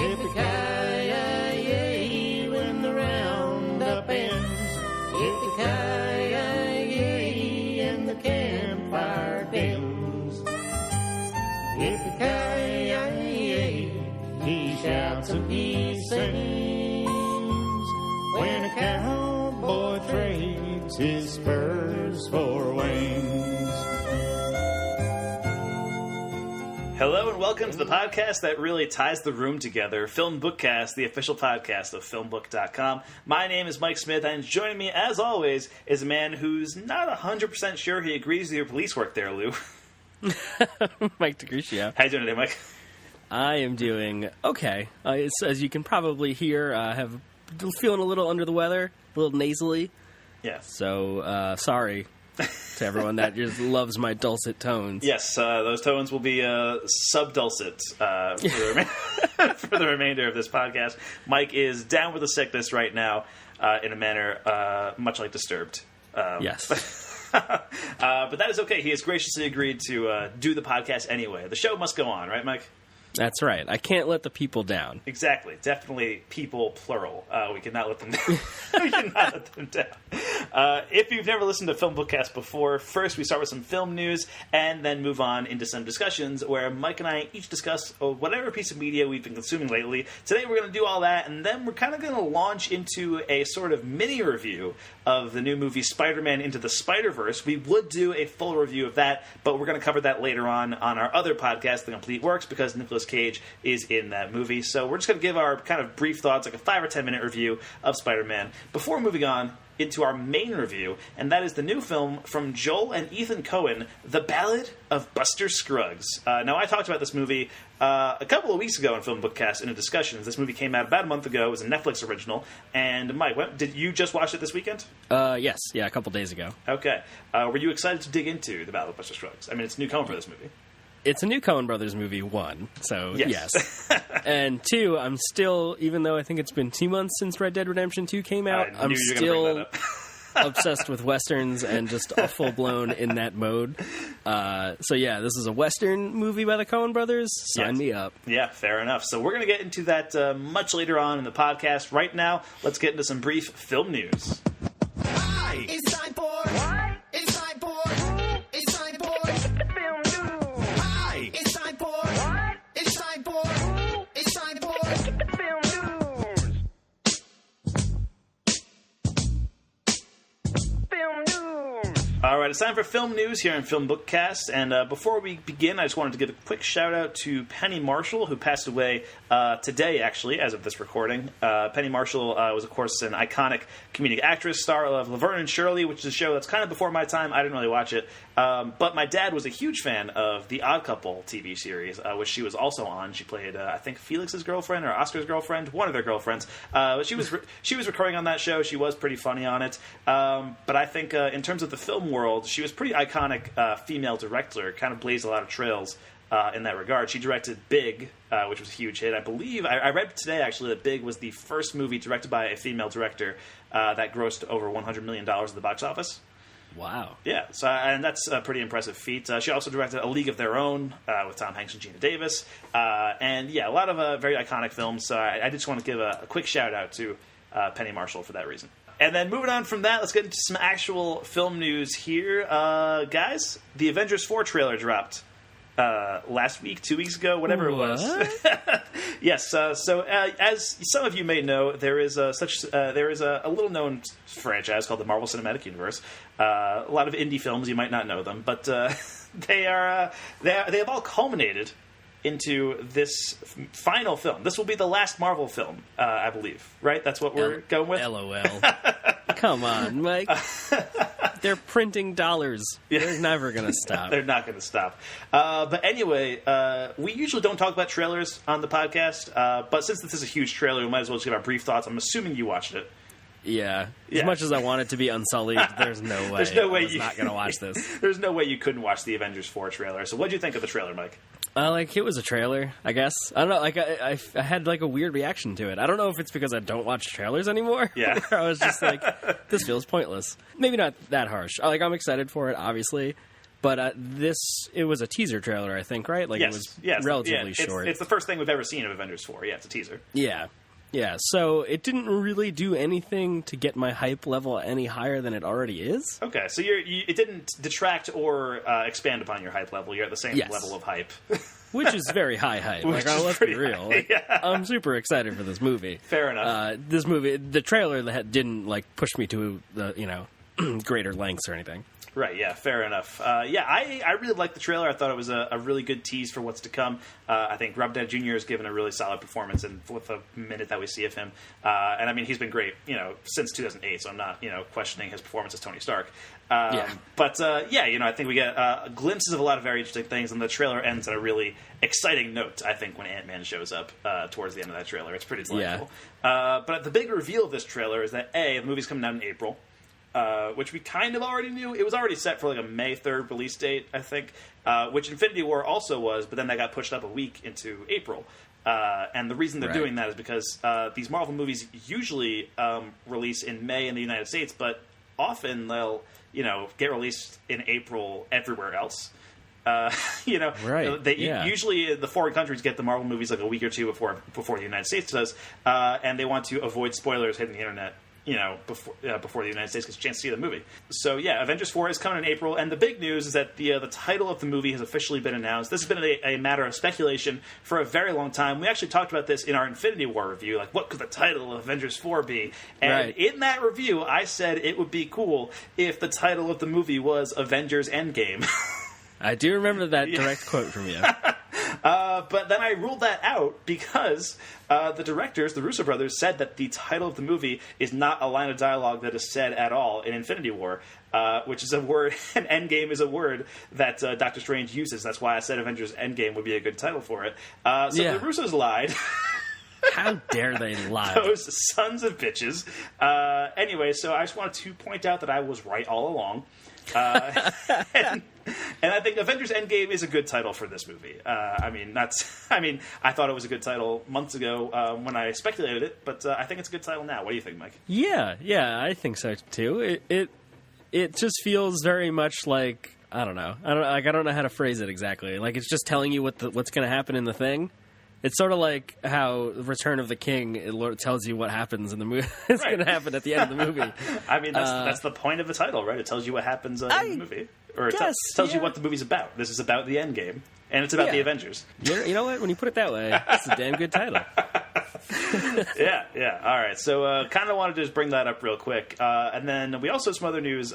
Yippee-ki-yay, when the roundup ends. Yippee-ki-yay, and the campfire dims. Yippee-ki-yay, he shouts and he sings. When a cowboy trades his spurs for wings. Hello and welcome to the podcast that really ties the room together, FilmBookCast, the official podcast of FilmBook.com. My name is Mike Smith, and joining me, as always, is a man who's not 100% sure he agrees with your police work there, Lou. Mike DeGruccio. How you doing today, Mike? I am doing okay. As you can probably hear, I have feeling a little under the weather, a little nasally. Yeah. So, sorry to everyone that just loves my dulcet tones. Yes, those tones will be sub-dulcet for the remainder of this podcast. Mike is down with a sickness right now in a manner much like Disturbed. Yes. But that is okay. He has graciously agreed to do the podcast anyway. The show must go on, right, Mike? That's right. I can't let the people down. Exactly. Definitely people, plural. We cannot let them down. We cannot let them down. If you've never listened to FilmBookCast before, first we start with some film news and then move on into some discussions where Mike and I each discuss whatever piece of media we've been consuming lately. Today we're going to do all that, and then we're kind of going to launch into a sort of mini review of the new movie Spider-Man Into the Spider-Verse. We would do a full review of that, but we're going to cover that later on our other podcast, The Complete Works, because Nicolas Cage is in that movie. So we're just going to give our kind of brief thoughts, like a 5 or 10 minute review of Spider-Man, before moving on into our main review, and that is the new film from Joel and Ethan Coen, The Ballad of Buster Scruggs. Now, I talked about this movie a couple of weeks ago on FilmBookCast in a discussion. This movie came out about a month ago. It was a Netflix original. And Mike, did you just watch it this weekend? Yes. Yeah, a couple days ago. Okay. Were you excited to dig into The Ballad of Buster Scruggs? I mean, it's a new Coen for this movie. It's a new Coen Brothers movie, 1, so yes. And 2, I'm still, even though I think it's been 2 months since Red Dead Redemption 2 came out, I'm still obsessed with Westerns and just full-blown in that mode. So yeah, this is a Western movie by the Coen Brothers. Sign me up. Yeah, fair enough. So we're going to get into that much later on in the podcast. Right now, let's get into some brief film news. Hi, it's time for... What? It's time for... It's time for... Film news. Hi, it's time for... What? It's time for... It's time for... Film news. Film news. All right, it's time for film news here on FilmBookCast, and before we begin, I just wanted to give a quick shout-out to Penny Marshall, who passed away today, actually, as of this recording. Penny Marshall was, of course, an iconic comedic actress, star of Laverne and Shirley, which is a show that's kind of before my time. I didn't really watch it, but my dad was a huge fan of the Odd Couple TV series, which she was also on. She played, I think, Felix's girlfriend or Oscar's girlfriend, one of their girlfriends. But she was recurring on that show. She was pretty funny on it. But I think in terms of the film world, she was pretty iconic female director, kind of blazed a lot of trails in that regard. She directed Big, which was a huge hit. I believe, I read today actually that Big was the first movie directed by a female director that grossed over $100 million at the box office. Wow. Yeah, so and that's a pretty impressive feat. She also directed A League of Their Own with Tom Hanks and Gina Davis. And yeah, a lot of very iconic films. So I just want to give a quick shout out to Penny Marshall for that reason. And then moving on from that, let's get into some actual film news here. Guys, the Avengers 4 trailer dropped last week, 2 weeks ago, whatever it was. Yes, so as some of you may know, there is a little-known franchise called the Marvel Cinematic Universe. A lot of indie films, you might not know them, but they have all culminated into this final film. This will be the last Marvel film, I believe. Right? That's what we're going with? LOL. Come on, Mike. They're printing dollars. Yeah. They're never going to stop. They're not going to stop. But anyway, we usually don't talk about trailers on the podcast, but since this is a huge trailer, we might as well just give our brief thoughts. I'm assuming you watched it. Yeah. As much as I want it to be unsullied, there's no way. There's no way I'm not going to watch this. There's no way you couldn't watch the Avengers 4 trailer. So what did you think of the trailer, Mike? It was a trailer, I guess. I don't know, I had, a weird reaction to it. I don't know if it's because I don't watch trailers anymore. Yeah. I was just like, this feels pointless. Maybe not that harsh. I'm excited for it, obviously. But it was a teaser trailer, I think, right? Like, it was relatively short. It's the first thing we've ever seen of Avengers 4. Yeah, it's a teaser. Yeah. Yeah, so it didn't really do anything to get my hype level any higher than it already is. Okay, so it didn't detract or expand upon your hype level. You're at the same level of hype. Which is very high hype. Like, let's be real. Like, I'm super excited for this movie. Fair enough. This movie, the trailer that didn't like push me to the greater lengths or anything. Right, yeah, fair enough. I really liked the trailer. I thought it was a really good tease for what's to come. I think Robert Downey Jr. has given a really solid performance with the minute that we see of him. And I mean, he's been great, since 2008, so I'm not, questioning his performance as Tony Stark. But I think we get glimpses of a lot of very interesting things, and the trailer ends on a really exciting note, I think, when Ant-Man shows up towards the end of that trailer. It's pretty delightful. But the big reveal of this trailer is that, the movie's coming out in April. Which we kind of already knew. It was already set for like a May 3rd release date, I think, which Infinity War also was, but then that got pushed up a week into April. And the reason they're doing that is because these Marvel movies usually release in May in the United States, but often they'll, get released in April everywhere else. Usually the foreign countries get the Marvel movies like a week or two before the United States does, and they want to avoid spoilers hitting the internet before the United States gets a chance to see the movie. So, Avengers 4 is coming in April, and the big news is that the title of the movie has officially been announced. This has been a matter of speculation for a very long time. We actually talked about this in our Infinity War review, like, what could the title of Avengers 4 be? And in that review, I said it would be cool if the title of the movie was Avengers Endgame. I do remember that direct quote from you. But then I ruled that out because the directors, the Russo brothers, said that the title of the movie is not a line of dialogue that is said at all in Infinity War, which is a word, and Endgame is a word that Doctor Strange uses. That's why I said Avengers Endgame would be a good title for it. So the Russos lied. How dare they lie? Those sons of bitches. Anyway, so I just wanted to point out that I was right all along. And I think Avengers Endgame is a good title for this movie. I thought it was a good title months ago when I speculated it, but I think it's a good title now. What do you think, Mike? Yeah, I think so too. It just feels very much like, I don't know how to phrase it exactly. Like, it's just telling you what's going to happen in the thing. It's sort of like how Return of the King, it tells you what happens in the movie. It's going to happen at the end of the movie. I mean, that's the point of the title, right? It tells you what happens in the movie. Or it tells you what the movie's about. This is about the Endgame. And it's about the Avengers. You know what? When you put it that way, it's a damn good title. Yeah. All right. So kind of wanted to just bring that up real quick. And then we also have some other news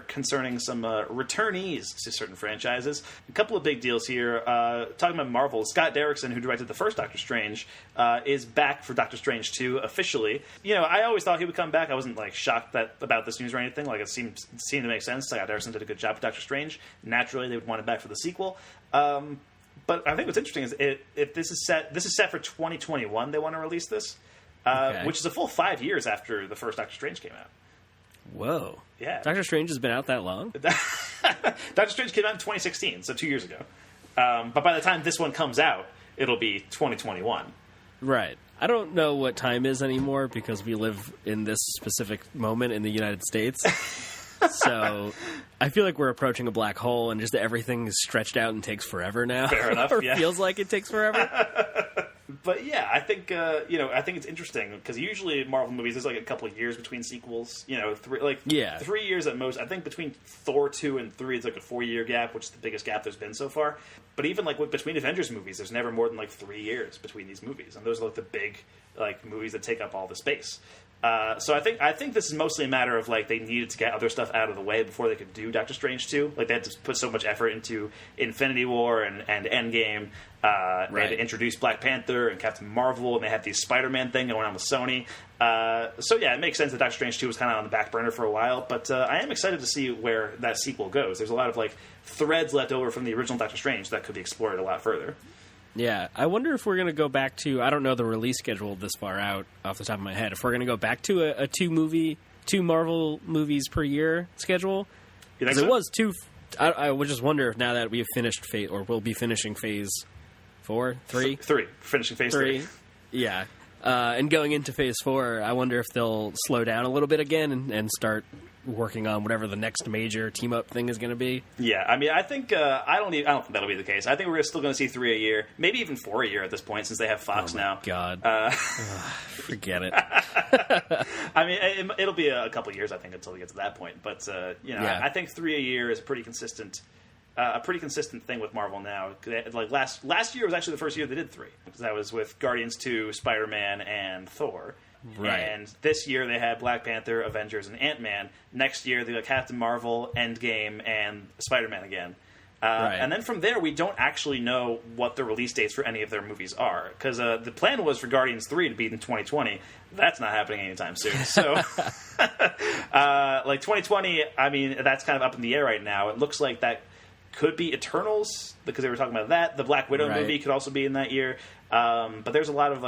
concerning some returnees to certain franchises. A couple of big deals here. Talking about Marvel, Scott Derrickson, who directed the first Doctor Strange, is back for Doctor Strange 2 officially. I always thought he would come back. I wasn't shocked about this news or anything. It seemed to make sense. Scott Derrickson did a good job with Doctor Strange. Naturally, they would want him back for the sequel. But I think what's interesting is if this is set for 2021, they want to release this, which is a full 5 years after the first Doctor Strange came out. Whoa. Yeah. Doctor Strange has been out that long? Doctor Strange came out in 2016, so 2 years ago. But by the time this one comes out, it'll be 2021. Right. I don't know what time is anymore because we live in this specific moment in the United States. So I feel like we're approaching a black hole and just everything is stretched out and takes forever now. Fair enough, or feels like it takes forever. But I think I think it's interesting because usually in Marvel movies there's a couple of years between sequels. 3 years at most. I think between Thor 2 and 3 it's a 4-year gap, which is the biggest gap there's been so far. But even between Avengers movies, there's never more than 3 years between these movies, and those are the big movies that take up all the space. So I think this is mostly a matter of they needed to get other stuff out of the way before they could do Doctor Strange 2. They had to put so much effort into Infinity War and Endgame. They had to introduce Black Panther and Captain Marvel, and they had the Spider-Man thing going on with Sony. It makes sense that Doctor Strange 2 was kind of on the back burner for a while. But I am excited to see where that sequel goes. There's a lot of threads left over from the original Doctor Strange that could be explored a lot further. Yeah, I wonder if we're going to go back to, I don't know the release schedule this far out off the top of my head, if we're going to go back to a two Marvel movies per year schedule. You think so? It was two, I would just wonder if now that we have finished we'll be finishing phase 4, 3? 3, finishing phase 3. Yeah. And going into Phase 4, I wonder if they'll slow down a little bit again and start working on whatever the next major team-up thing is going to be. Yeah, I mean, I think I don't think that'll be the case. I think we're still going to see 3 a year, maybe even 4 a year at this point, since they have Fox now. God, forget it. I mean, it'll be a couple of years, I think, until we get to that point. But I think 3 a year is pretty consistent. A pretty consistent thing with Marvel now. Like last year was actually the first year they did 3. That was with Guardians 2, Spider-Man, and Thor. Right. And this year they had Black Panther, Avengers, and Ant-Man. Next year they got Captain Marvel, Endgame, and Spider-Man again. Right. And then from there, we don't actually know what the release dates for any of their movies are. Because the plan was for Guardians 3 to be in 2020. That's not happening anytime soon. So, like 2020, I mean, that's kind of up in the air right now. It looks like that could be Eternals, because they were talking about that. The Black Widow movie could also be in that year. But there's a lot of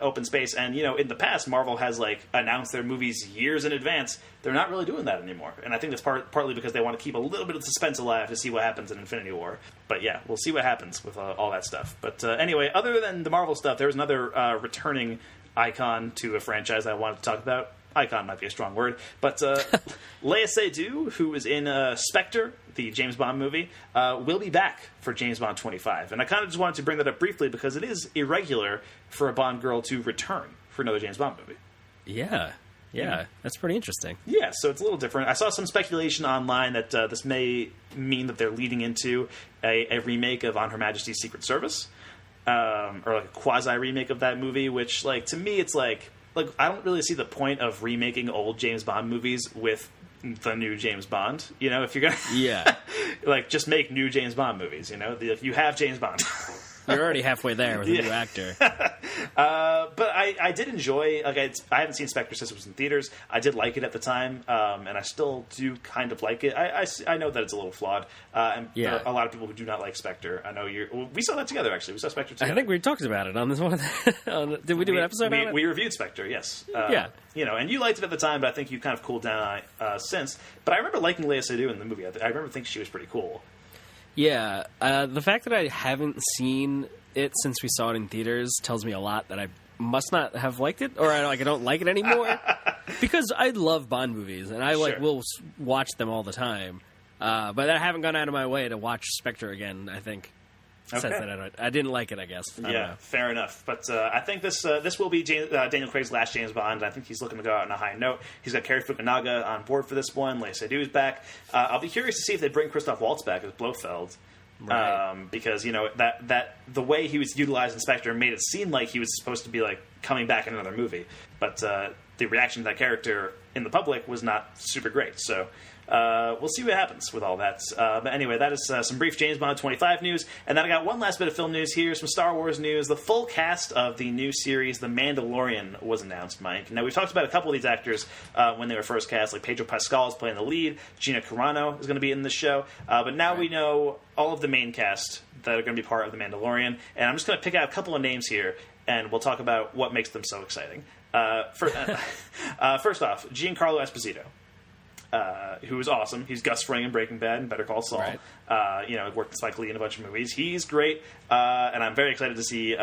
open space, and in the past, Marvel has announced their movies years in advance. They're not really doing that anymore, and I think that's partly because they want to keep a little bit of suspense alive to see what happens in Infinity War. But yeah, we'll see what happens with all that stuff. But anyway, other than the Marvel stuff, there's another returning icon to a franchise I wanted to talk about. Icon might be a strong word, but Léa Seydoux, who was in Spectre, the James Bond movie, will be back for James Bond 25. And I kind of just wanted to bring that up briefly because it is irregular for a Bond girl to return for another James Bond movie. Yeah, that's pretty interesting. Yeah, so it's a little different. I saw some speculation online that this may mean that they're leading into a remake of On Her Majesty's Secret Service, or a quasi-remake of that movie, which, to me, it's I don't really see the point of remaking old James Bond movies with the new James Bond. If you're gonna, just make new James Bond movies. You have James Bond. You're already halfway there with a new actor. But I did enjoy. I haven't seen Spectre since it was in theaters. I did like it at the time, and I still do kind of like it. I know that it's a little flawed, and there are a lot of people who do not like Spectre. I know we saw that together. Actually, we saw Spectre together. I think we talked about it on this one. Did we do an episode on it? We reviewed Spectre. Yes. And you liked it at the time, but I think you kind of cooled down since. But I remember liking Léa Seydoux in the movie. I remember thinking she was pretty cool. Yeah, the fact that I haven't seen it since we saw it in theaters tells me a lot that I must not have liked it, or I don't like it anymore. Because I love Bond movies, and I will watch them all the time. But I haven't gone out of my way to watch Spectre again, I think. Says that I didn't like it, I guess. I don't know. Fair enough. But I think this will be Daniel Craig's last James Bond. I think he's looking to go out on a high note. He's got Cary Fukunaga on board for this one. Léa Seydoux is back. I'll be curious to see if they bring Christoph Waltz back as Blofeld. Right. Because that the way he was utilized in Spectre made it seem like he was supposed to be coming back in another movie. But the reaction to that character in the public was not super great. So we'll see what happens with all that. But anyway, that is some brief James Bond 25 news. And then I got one last bit of film news here, some Star Wars news. The full cast of the new series, The Mandalorian, was announced, Mike. Now, we've talked about a couple of these actors when they were first cast, like Pedro Pascal is playing the lead, Gina Carano is going to be in the show. But now we know all of the main cast that are going to be part of The Mandalorian. And I'm just going to pick out a couple of names here, and we'll talk about what makes them so exciting. First off, Giancarlo Esposito. Who is awesome. He's Gus Fring in Breaking Bad and Better Call Saul. Right. Worked with Spike Lee in a bunch of movies. He's great, and I'm very excited to see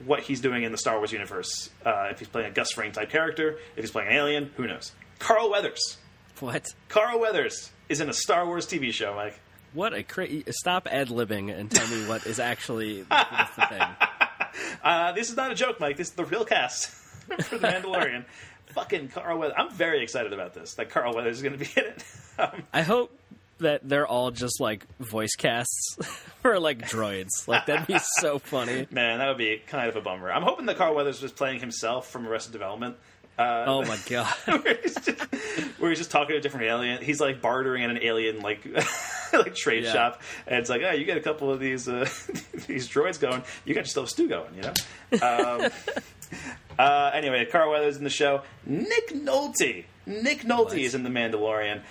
what he's doing in the Star Wars universe. If he's playing a Gus Fring type character, if he's playing an alien, who knows? Carl Weathers. What? Carl Weathers is in a Star Wars TV show, Mike. What a stop ad-libbing and tell me what is actually the thing. This is not a joke, Mike. This is the real cast for The Mandalorian. Fucking Carl Weathers. I'm very excited about this, that Carl Weathers is going to be in it. I hope that they're all just voice casts for droids. That'd be so funny. Man, that would be kind of a bummer. I'm hoping that Carl Weathers was playing himself from Arrested Development. Oh my god. where he's just talking to a different alien. He's bartering at an alien trade shop, and it's oh, you get a couple of these these droids going, you got yourself a stew going, Anyway, Carl Weathers in the show. Nick Nolte is in The Mandalorian,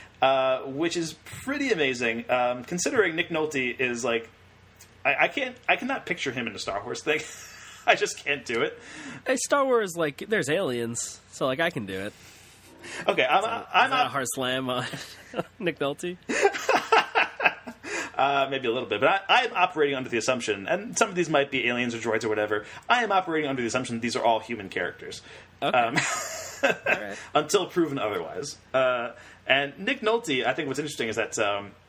which is pretty amazing. Considering Nick Nolte is I cannot picture him in a Star Wars thing. I just can't do it. Hey, Star Wars, there's aliens, so I can do it. Okay, I'm not a hard slam on Nick Nolte. Maybe a little bit, but I'm operating under the assumption, and some of these might be aliens or droids or whatever. I am operating under the assumption these are all human characters. Okay. All right. Until proven otherwise. And Nick Nolte, I think what's interesting is that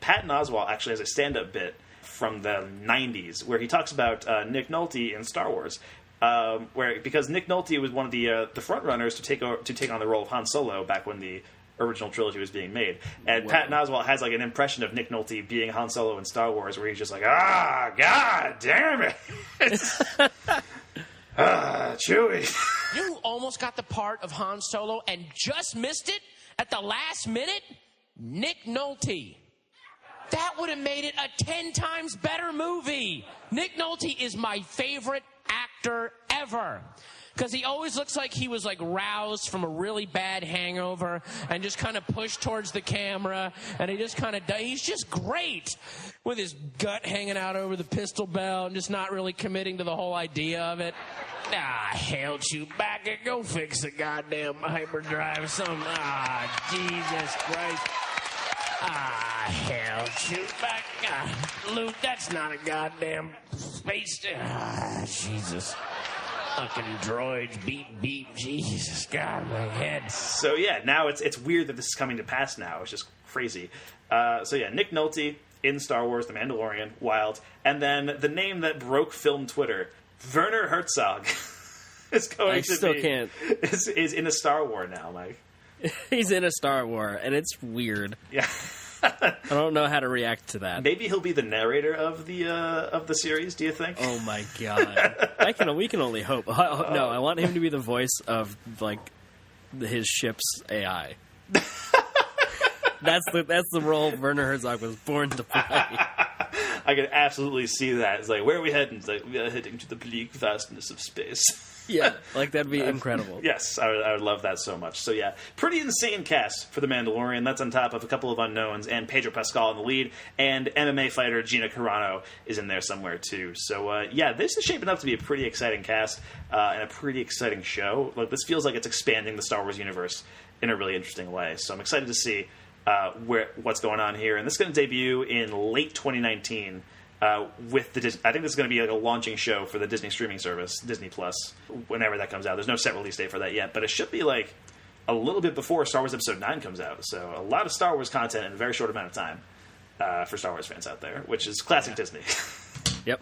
Patton Oswalt actually has a stand-up bit from the 90s where he talks about Nick Nolte in Star Wars. Because Nick Nolte was one of the front runners to take on the role of Han Solo back when the original trilogy was being made, and Patton Oswalt has like an impression of Nick Nolte being Han Solo in Star Wars, where he's just like, God damn it, Chewie. You almost got the part of Han Solo and just missed it at the last minute. Nick Nolte. That would have made it a 10 times better movie. Nick Nolte is my favorite actor ever. Because he always looks like he was, like, roused from a really bad hangover and just kind of pushed towards the camera. And he just kind of he's just great with his gut hanging out over the pistol belt and just not really committing to the whole idea of it. Hail Chewbacca, go fix the goddamn hyperdrive. Jesus Christ. Hail Chewbacca. Luke, that's not a goddamn space. Jesus. Fucking droids, beep, beep, Jesus, God, my head. So yeah, now it's weird that this is coming to pass now. It's just crazy. Nick Nolte in Star Wars, The Mandalorian, wild. And then the name that broke film Twitter, Werner Herzog, is in a Star Wars now, Mike. He's in a Star Wars, and it's weird. Yeah. I don't know how to react to that. Maybe he'll be the narrator of the series. Do you think? Oh my god! We can only hope. No, I want him to be the voice of like his ship's AI. That's the role Werner Herzog was born to play. I can absolutely see that. It's like, where are we heading? It's like, we are heading to the bleak vastness of space. Yeah, like that'd be incredible. Yes, I would love that so much. So yeah, pretty insane cast for The Mandalorian. That's on top of a couple of unknowns and Pedro Pascal in the lead, and MMA fighter Gina Carano is in there somewhere too. So this is shaping up to be a pretty exciting cast and a pretty exciting show. Like, this feels like it's expanding the Star Wars universe in a really interesting way. So I'm excited to see what's going on here, and this is going to debut in late 2019. With I think this is going to be like a launching show for the Disney streaming service, Disney Plus, whenever that comes out. There's no set release date for that yet, but it should be like a little bit before Star Wars Episode 9 comes out. So a lot of Star Wars content in a very short amount of time for Star Wars fans out there, which is classic Disney. Yep.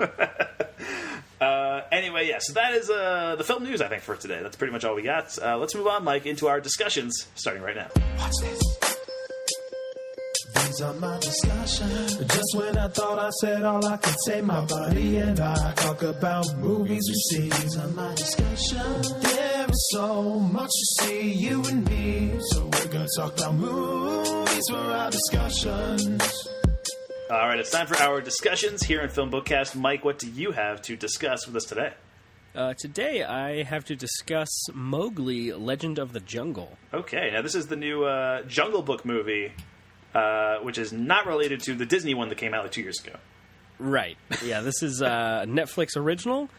So that is the film news, I think, for today. That's pretty much all we got. Let's move on, Mike, into our discussions, starting right now. Watch this. These are my discussions. Just when I thought I said all I could say, my buddy and I talk about movies we see. These are my discussions. There is so much to see, you and me. So we're gonna talk about movies for our discussions. All right, it's time for our discussions here in FilmBookCast. Mike, what do you have to discuss with us today? Today I have to discuss Mowgli, Legend of the Jungle. Okay, now this is the new Jungle Book movie, which is not related to the Disney one that came out like 2 years ago. Right. Yeah, this is a Netflix original,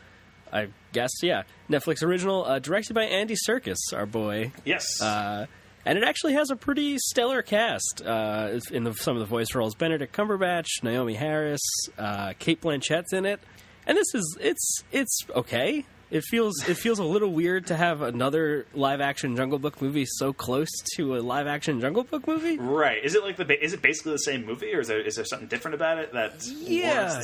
I guess. Yeah, Netflix original, directed by Andy Serkis, our boy. Yes. And it actually has a pretty stellar cast in some of the voice roles. Benedict Cumberbatch, Naomi Harris, Cate Blanchett's in it. And this is it's okay. It feels a little weird to have another live action Jungle Book movie so close to a live action Jungle Book movie. Right? Is it like is it basically the same movie, or is there something different about it that? Yeah,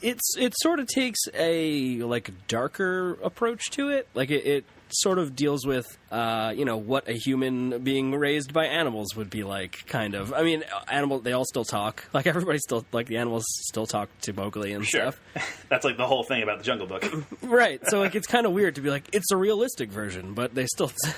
it sort of takes a darker approach to it. Like it sort of deals with what a human being raised by animals would be like, kind of. I mean, they all still talk. Like, everybody still, like, the animals still talk to Mowgli and stuff. That's like the whole thing about the Jungle Book. Right. So like it's kind of weird to be like, it's a realistic version, but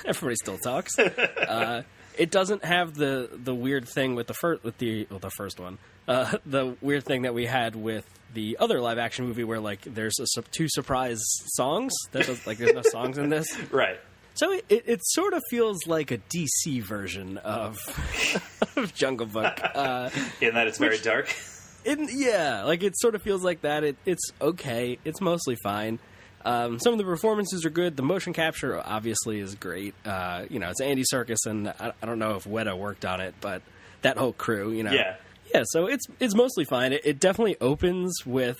everybody still talks. It doesn't have the weird thing with the first one. The weird thing that we had with the other live action movie where like there's two surprise songs there's no songs in this. Right. So it sort of feels like a DC version of Jungle Book. In that it's very dark. It sort of feels like that. It's okay. It's mostly fine. Some of the performances are good. The motion capture obviously is great. It's Andy Serkis, and I don't know if Weta worked on it, but that whole crew, Yeah. Yeah, so it's mostly fine. It definitely opens with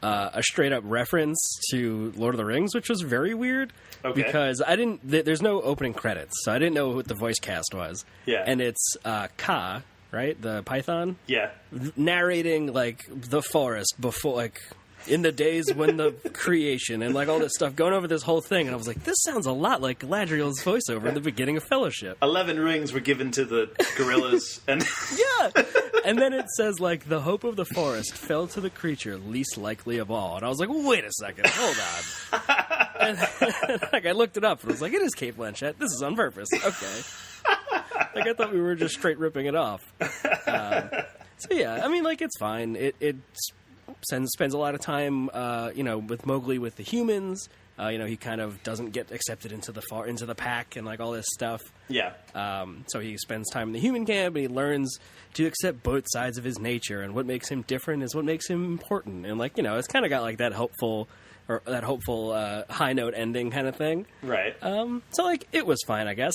a straight up reference to Lord of the Rings, which was very weird because I didn't. There's no opening credits, so I didn't know what the voice cast was. Yeah, and it's Ka, right, the Python. Yeah, narrating like the forest before, like in the days when the creation and like all this stuff, going over this whole thing, and I was like, this sounds a lot like Galadriel's voiceover in the beginning of Fellowship. 11 rings were given to the gorillas, and yeah, and then it says like the hope of the forest fell to the creature least likely of all, and I was like, wait a second, hold on. And like I looked it up and I was like, it is Cate Blanchett. This is on purpose. Okay. Like I thought we were just straight ripping it off. So yeah, I mean, like it's fine. It spends a lot of time, with Mowgli with the humans. He kind of doesn't get accepted into the pack and like all this stuff. Yeah. So he spends time in the human camp and he learns to accept both sides of his nature, and what makes him different is what makes him important. And like, it's kind of got like that hopeful high note ending kind of thing. Right. So like it was fine, I guess.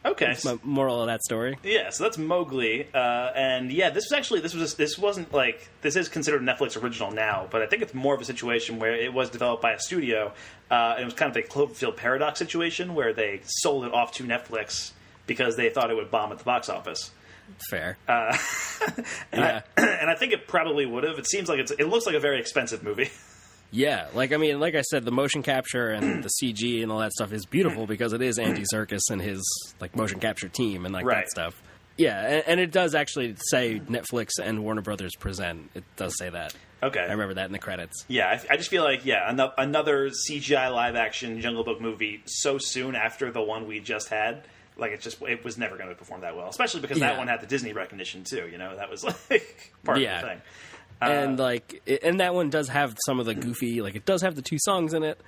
Okay. That's my moral of that story. Yeah, so that's Mowgli, and yeah, this wasn't like, this is considered a Netflix original now, but I think it's more of a situation where it was developed by a studio, and it was kind of a Cloverfield paradox situation where they sold it off to Netflix because they thought it would bomb at the box office. Fair. And I think it probably would have. It seems like it looks like a very expensive movie. Yeah, like I said, the motion capture and the CG and all that stuff is beautiful because it is Andy Serkis and his like motion capture team and like that stuff. Yeah, and it does actually say Netflix and Warner Brothers present. It does say that. Okay, I remember that in the credits. Yeah, I just feel like another CGI live action Jungle Book movie so soon after the one we just had. Like it was never going to perform that well, especially because that one had the Disney recognition too. That was like part of the thing. And and that one does have some of the goofy, like it does have the two songs in it.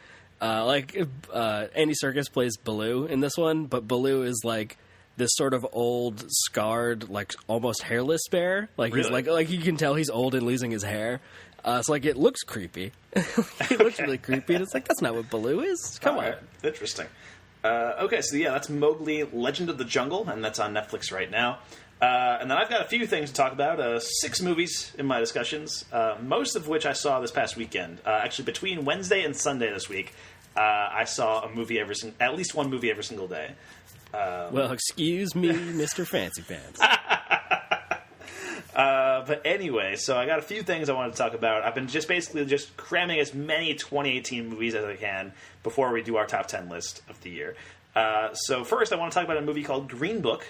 Andy Serkis plays Baloo in this one, but Baloo is like this sort of old, scarred, like almost hairless bear. Like he's like you can tell he's old and losing his hair. So like it looks creepy. It looks really creepy, and it's like that's not what Baloo is. Come on, interesting. Okay, so yeah, that's Mowgli: Legend of the Jungle, and that's on Netflix right now. And then I've got a few things to talk about. 6 movies in my discussions, most of which I saw this past weekend. Actually, between Wednesday and Sunday this week, I saw at least one movie every single day. Well, excuse me, Mr. Fancy Pants. But anyway, so I got a few things I wanted to talk about. I've been basically cramming as many 2018 movies as I can before we do our top 10 list of the year. So first, I want to talk about a movie called Green Book,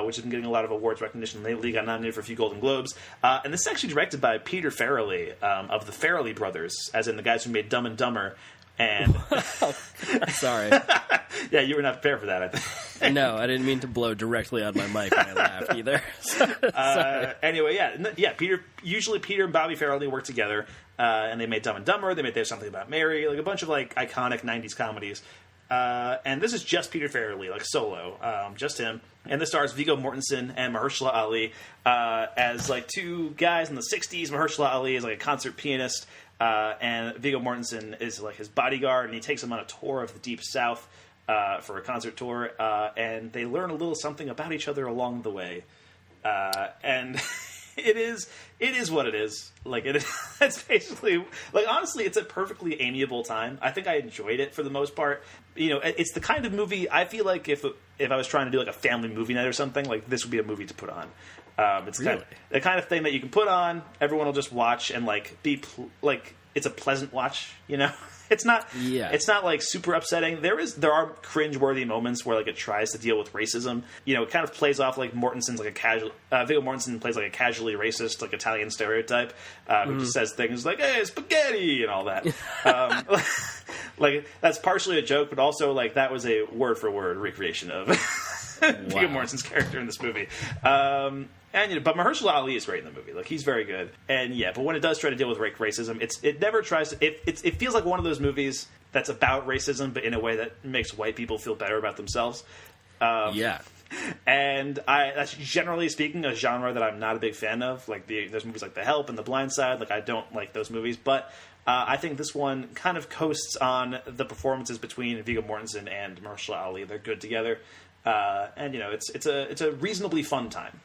which has been getting a lot of awards recognition lately. Got nominated for a few Golden Globes. And this is actually directed by Peter Farrelly of the Farrelly brothers, as in the guys who made Dumb and Dumber. And sorry. Yeah, you were not prepared for that, I think. No, I didn't mean to blow directly on my mic when I laughed either. Anyway, Peter and Bobby Farrelly worked together, and they made Dumb and Dumber. They made There's Something About Mary, like a bunch of like iconic 90s comedies. And this is just Peter Farrelly, like solo, just him. And this stars Viggo Mortensen and Mahershala Ali as like two guys in the 60s. Mahershala Ali is like a concert pianist, and Viggo Mortensen is like his bodyguard, and he takes him on a tour of the Deep South for a concert tour, and they learn a little something about each other along the way. And it is what it is. Like it's basically like, honestly, it's a perfectly amiable time. I think I enjoyed it for the most part. It's the kind of movie I feel like if I was trying to do like a family movie night or something, like this would be a movie to put on. It's really the kind of thing that you can put on, everyone will just watch and like it's a pleasant watch. It's not. Yeah. It's not like super upsetting. There are cringe-worthy moments where like it tries to deal with racism. It kind of plays off like Mortensen's like a casual. Viggo Mortensen plays like a casually racist, like Italian stereotype, who just says things like "Hey, spaghetti" and all that. Like that's partially a joke, but also like that was a word-for-word recreation of Viggo Mortensen's character in this movie. But Mahershala Ali is great in the movie. Like he's very good. And but when it does try to deal with racism, it never tries to. It feels like one of those movies that's about racism, but in a way that makes white people feel better about themselves. And that's generally speaking a genre that I'm not a big fan of. Like there's movies like The Help and The Blind Side. Like I don't like those movies, but I think this one kind of coasts on the performances between Viggo Mortensen and Mahershala Ali. They're good together, and it's a reasonably fun time.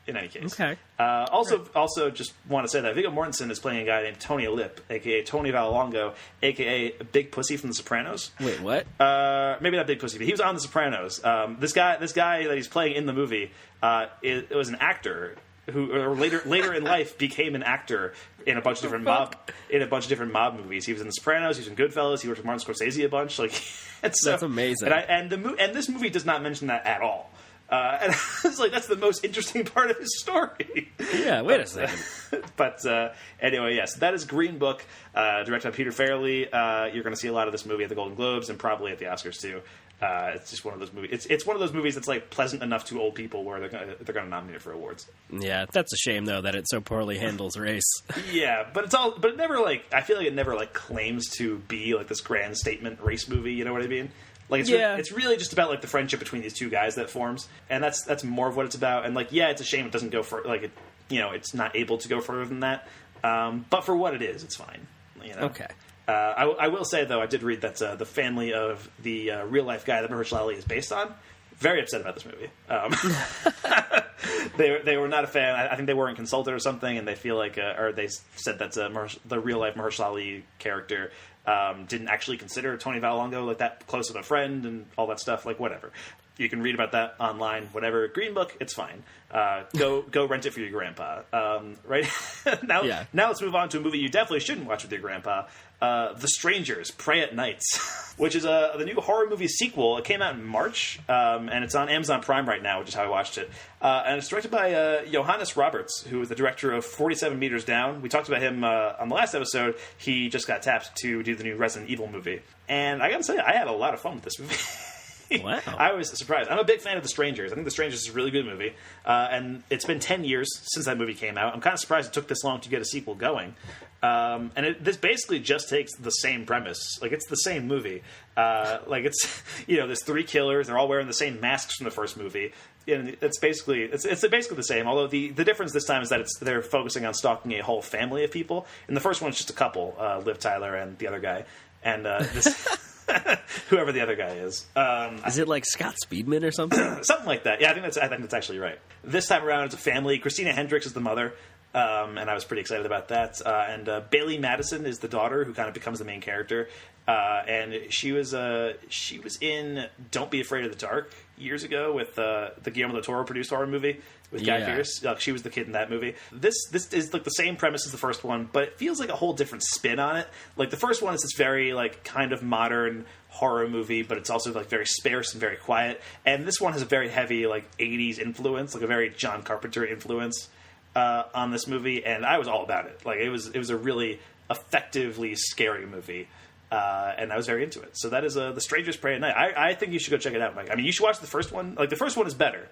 In any case. Okay. Also, just want to say that Viggo Mortensen is playing a guy named Tony Lip, a.k.a. Tony Vallelongo, a.k.a. Big Pussy from The Sopranos. Wait, what? Maybe not Big Pussy, but he was on The Sopranos. This guy that he's playing in the movie it was an actor who later in life became an actor in a bunch of different mob movies. He was in The Sopranos. He was in Goodfellas. He worked with Martin Scorsese a bunch. Like, that's amazing. And this movie does not mention that at all. And I was like, that's the most interesting part of his story. Yeah, wait a second. But anyway, yes, that is Green Book, directed by Peter Farrelly. You're going to see a lot of this movie at the Golden Globes and probably at the Oscars too. It's just one of those movies. It's one of those movies that's like pleasant enough to old people where they're going to nominate it for awards. Yeah, that's a shame though that it so poorly handles race. Yeah, but it never like, I feel like it never like claims to be like this grand statement race movie. You know what I mean? Like it's really just about like the friendship between these two guys that forms, and that's more of what it's about. And like, yeah, it's a shame it doesn't go for like it's not able to go further than that. But for what it is, it's fine. You know? Okay. I will say though, I did read that the family of the real life guy that Mahershala Ali is based on very upset about this movie. They were not a fan. I think they weren't consulted or something, and they feel like or they said that the real life Mahershala Ali character didn't actually consider Tony Vallelongo like that close of a friend and all that stuff. Like, whatever. You can read about that online. Whatever. Green Book, it's fine. Go rent it for your grandpa. Right now, let's move on to a movie you definitely shouldn't watch with your grandpa. The Strangers, Prey at Nights, which is the new horror movie sequel. It came out in March, and it's on Amazon Prime right now, which is how I watched it. And it's directed by Johannes Roberts, who is the director of 47 Meters Down. We talked about him on the last episode. He just got tapped to do the new Resident Evil movie. And I gotta say, I had a lot of fun with this movie. Wow. I was surprised. I'm a big fan of The Strangers. I think The Strangers is a really good movie. And it's been 10 years since that movie came out. I'm kind of surprised it took this long to get a sequel going. And this basically just takes the same premise. Like, it's the same movie. Like, it's, there's 3 killers. They're all wearing the same masks from the first movie. And it's basically the same. Although the difference this time is that they're focusing on stalking a whole family of people. In the first one, it's just a couple, Liv Tyler and the other guy. And whoever the other guy is. Is it like Scott Speedman or something? Something like that. Yeah, I think that's actually right. This time around, it's a family. Christina Hendricks is the mother. And I was pretty excited about that. And Bailey Madison is the daughter, who kind of becomes the main character. And she was in Don't Be Afraid of the Dark years ago with the Guillermo del Toro produced horror movie with Guy Pearce. She was the kid in that movie. This is like the same premise as the first one, but it feels like a whole different spin on it. Like the first one is this very like kind of modern horror movie, but it's also like very sparse and very quiet. And this one has a very heavy like 80s influence, like a very John Carpenter influence on this movie, and I was all about it. Like it was a really effectively scary movie. And I was very into it. So that is The Strangers Prey at Night. I think you should go check it out, Mike. I mean, you should watch the first one. Like, the first one is better.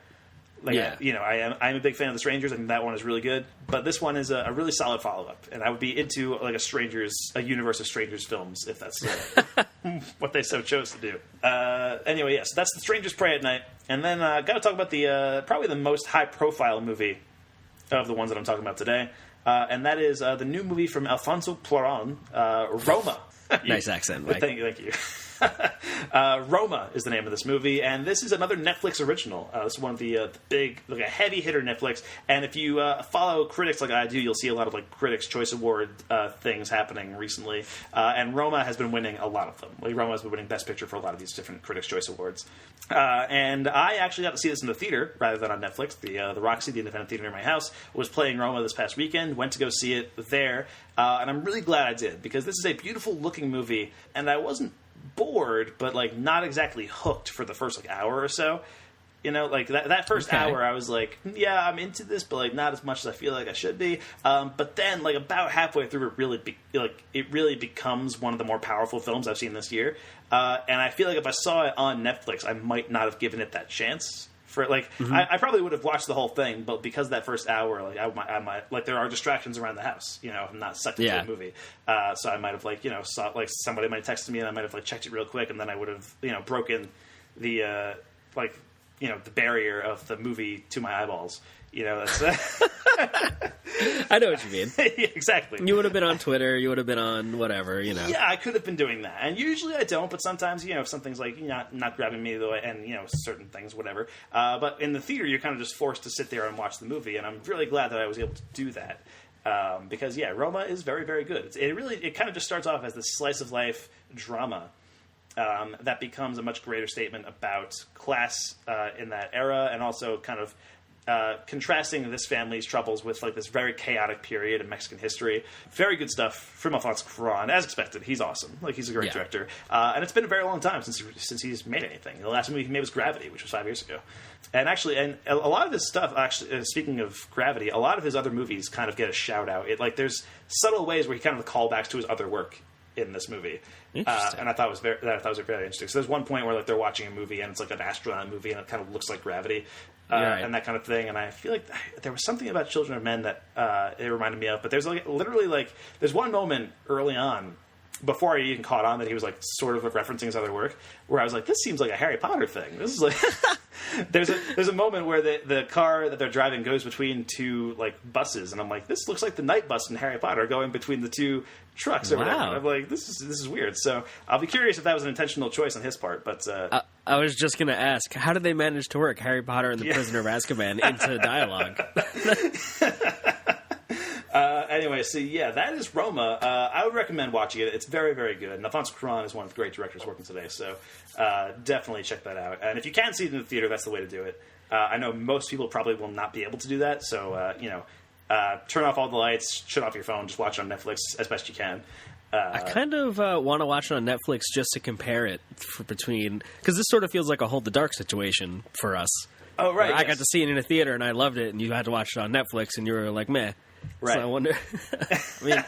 Like, I'm a big fan of The Strangers. I think that one is really good. But this one is a really solid follow-up. And I would be into, like, a universe of Strangers films, if that's what they so chose to do. Anyway, yes, that's The Strangers Prey at Night. And then got to talk about the probably the most high-profile movie of the ones that I'm talking about today. And that is the new movie from Alfonso Cuarón, Roma. Nice accent, Mike. Thank you. Roma is the name of this movie, and this is another Netflix original. This is one of the big, like a heavy hitter Netflix. And if you follow critics like I do, you'll see a lot of like Critics' Choice Award things happening recently. And Roma has been winning a lot of them. Like Roma has been winning Best Picture for a lot of these different Critics' Choice Awards. And I actually got to see this in the theater rather than on Netflix. The Roxy, the independent theater near my house, was playing Roma this past weekend. Went to go see it there, and I'm really glad I did, because this is a beautiful looking movie, and I wasn't bored, but like not exactly hooked for the first like hour or so. Like that first hour, I was like, yeah, I'm into this, but like not as much as I feel like I should be. But then, like about halfway through, it really becomes one of the more powerful films I've seen this year. And I feel like if I saw it on Netflix, I might not have given it that chance. I probably would have watched the whole thing, but because that first hour, like I might like there are distractions around the house. I'm not sucked into a movie, so I might have saw like somebody might have texted me, and I might have like checked it real quick, and then I would have broken the the barrier of the movie to my eyeballs, That's... I know what you mean. Yeah, exactly. You would have been on Twitter. You would have been on whatever, Yeah, I could have been doing that. And usually I don't, but sometimes, if something's like not grabbing me, though, and, certain things, whatever. But in the theater, you're kind of just forced to sit there and watch the movie, and I'm really glad that I was able to do that. Because, Roma is very, very good. It kind of just starts off as this slice-of-life drama that becomes a much greater statement about class in that era, and also kind of contrasting this family's troubles with like this very chaotic period in Mexican history. Very good stuff from Alfonso Cuarón, as expected. He's awesome. Like, he's a great director. And it's been a very long time since he's made anything. The last movie he made was Gravity, which was 5 years ago. And actually, a lot of his stuff, speaking of Gravity, a lot of his other movies kind of get a shout out. There's subtle ways where he kind of callbacks to his other work in this movie. And I thought it was very interesting. So there's one point where like they're watching a movie and it's like an astronaut movie and it kind of looks like Gravity. And that kind of thing, and I feel like there was something about Children of Men that it reminded me of. But there's there's one moment early on, before I even caught on that he was like sort of like referencing his other work, where I was like, this seems like a Harry Potter thing. This is like there's a moment where the car that they're driving goes between two like buses, and I'm like, this looks like the night bus in Harry Potter going between the two trucks or whatever. And I'm like, this is weird. So I'll be curious if that was an intentional choice on his part. But I was just going to ask, how did they manage to work Harry Potter and the Prisoner of Azkaban into dialogue? Anyway, so that is Roma. I would recommend watching it. It's very, very good. And Alfonso Cuarón is one of the great directors working today, so definitely check that out. And if you can see it in the theater, that's the way to do it. I know most people probably will not be able to do that, so turn off all the lights, shut off your phone, just watch it on Netflix as best you can. I kind of want to watch it on Netflix just to compare it between, because this sort of feels like a Hold the Dark situation for us. Oh, right. I got to see it in a theater and I loved it, and you had to watch it on Netflix and you were like, meh. Right. So I wonder. I mean,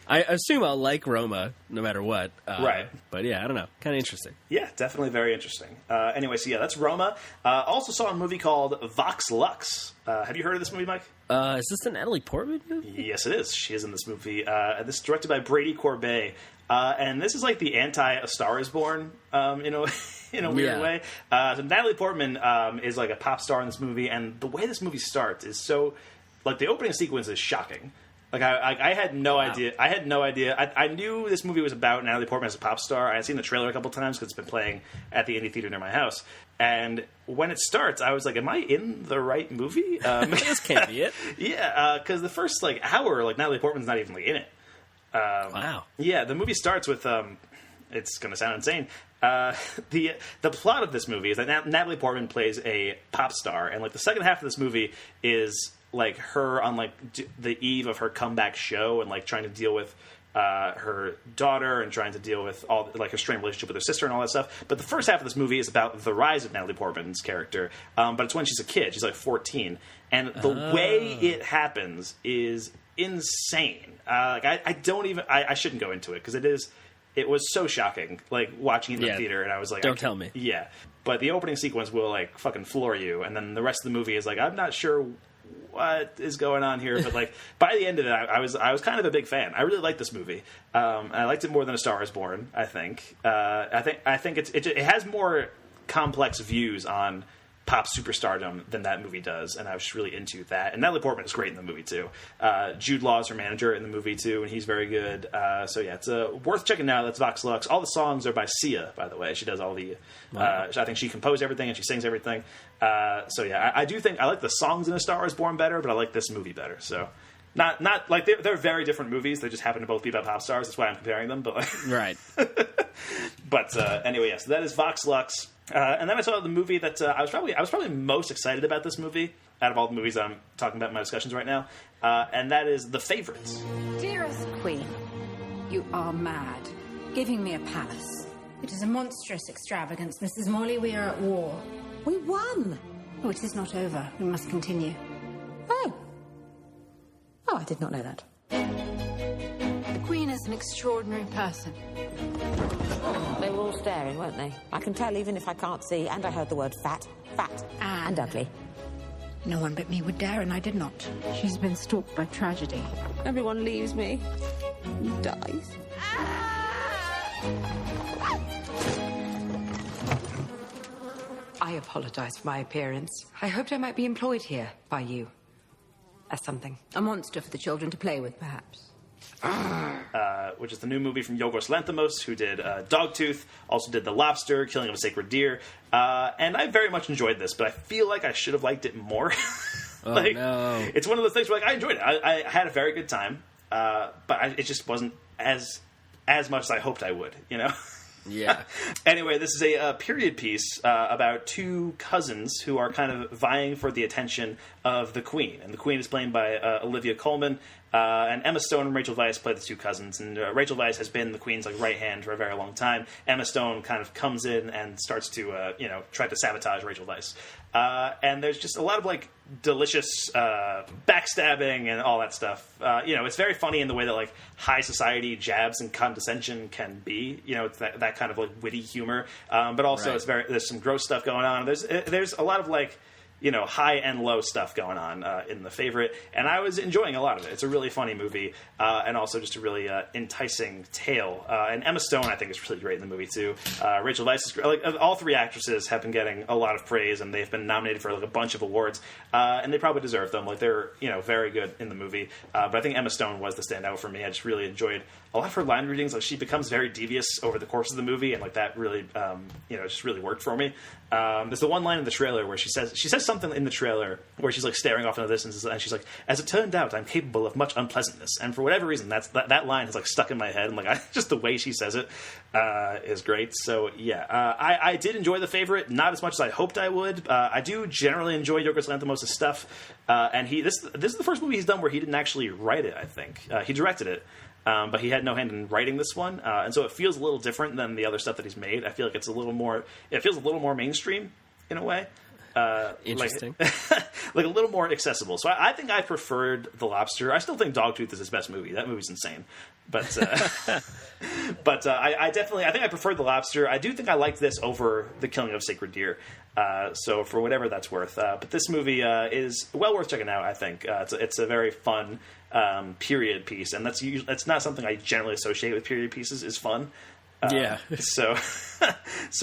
I assume I'll like Roma no matter what. Right. But I don't know. Kind of interesting. Yeah, definitely very interesting. Anyway, so that's Roma. Also saw a movie called Vox Lux. Have you heard of this movie, Mike? Is this a Natalie Portman movie? Yes, it is. She is in this movie. This is directed by Brady Corbet. And this is like the anti-A Star is Born, in a weird way. So Natalie Portman is like a pop star in this movie, and the way this movie starts is so... Like, the opening sequence is shocking. Like, I had no idea. I had no idea. I knew this movie was about Natalie Portman as a pop star. I had seen the trailer a couple times because it's been playing at the indie theater near my house. And when it starts, I was like, am I in the right movie? This can't be it. Yeah, because the first, hour, Natalie Portman's not even, in it. Wow. Yeah, the movie starts with... it's going to sound insane. The plot of this movie is that Natalie Portman plays a pop star, and, the second half of this movie is... her on the eve of her comeback show and trying to deal with her daughter and trying to deal with all her strained relationship with her sister and all that stuff. But the first half of this movie is about the rise of Natalie Portman's character. But it's when she's a kid. She's 14. And the way it happens is insane. I don't even... I shouldn't go into it because it was so shocking, watching it in the theater, and I was like... Don't tell me. Yeah. But the opening sequence will, fucking floor you, and then the rest of the movie is I'm not sure what is going on here, but by the end of it, I was kind of a big fan. I really liked this movie. I liked it more than A Star Is Born. I think. I think it has more complex views on pop superstardom than that movie does, and I was just really into that. And Natalie Portman is great in the movie too. Jude Law is her manager in the movie too, and he's very good. So yeah, it's worth checking out. That's Vox Lux. All the songs are by Sia, by the way. She does all the. I think she composed everything and she sings everything. So yeah, I do think I like the songs in A Star Is Born better, but I like this movie better. So. Not they're very different movies. They just happen to both be about pop stars. That's why I'm comparing them. But right. But anyway, so that is Vox Lux. And then I saw the movie that I was probably most excited about this movie out of all the movies I'm talking about in my discussions right now, and that is The Favourites. Dearest Queen, you are mad. Giving me a palace. It is a monstrous extravagance, Mrs. Morley. We are at war. We won. Oh, it is not over. We must continue. Oh, I did not know that. The Queen is an extraordinary person. They were all staring, weren't they? I can tell even if I can't see, and I heard the word fat, and ugly. No one but me would dare, and I did not. She's been stalked by tragedy. Everyone leaves me. Dies. I apologize for my appearance. I hoped I might be employed here by you. As something. A monster for the children to play with, perhaps. Which is the new movie from Yorgos Lanthimos, who did Dogtooth, also did The Lobster, Killing of a Sacred Deer. And I very much enjoyed this, but I feel like I should have liked it more. No. It's one of those things where I enjoyed it. I had a very good time, but it just wasn't as much as I hoped I would, Yeah. Anyway, this is a period piece about two cousins who are kind of vying for the attention of the Queen. And the Queen is played by Olivia Colman, and Emma Stone and Rachel Weisz play the two cousins. And Rachel Weisz has been the Queen's right hand for a very long time. Emma Stone kind of comes in and starts to try to sabotage Rachel Weisz. And there's just a lot of delicious backstabbing and all that stuff. It's very funny in the way that high society jabs and condescension can be. It's that kind of witty humor, but also Right. there's some gross stuff going on. There's a lot of high and low stuff going on in The Favorite, and I was enjoying a lot of it. It's a really funny movie, and also just a really enticing tale. And Emma Stone, I think, is really great in the movie too. Rachel Weisz is great. All three actresses have been getting a lot of praise, and they've been nominated for a bunch of awards, and they probably deserve them. They're very good in the movie. But I think Emma Stone was the standout for me. I just really enjoyed a lot of her line readings. She becomes very devious over the course of the movie, and that really, just really worked for me. There's the one line in the trailer where she says something in the trailer where she's staring off into the distance, and she's like, "As it turned out, I'm capable of much unpleasantness." And for whatever reason, that line has stuck in my head. And just the way she says it is great. So yeah, I did enjoy The Favorite, not as much as I hoped I would. I do generally enjoy Yorgos Lanthimos' stuff, and this is the first movie he's done where he didn't actually write it. I think he directed it. But he had no hand in writing this one, and so it feels a little different than the other stuff that he's made. I feel like it feels a little more mainstream in a way. Interesting. A little more accessible. So I think I preferred The Lobster. I still think Dogtooth is his best movie. That movie's insane. But I think I preferred The Lobster. I do think I liked this over The Killing of Sacred Deer. So for whatever that's worth. But this movie is well worth checking out, I think. It's a very fun period piece, and that's not something I generally associate with period pieces, is fun. Yeah. So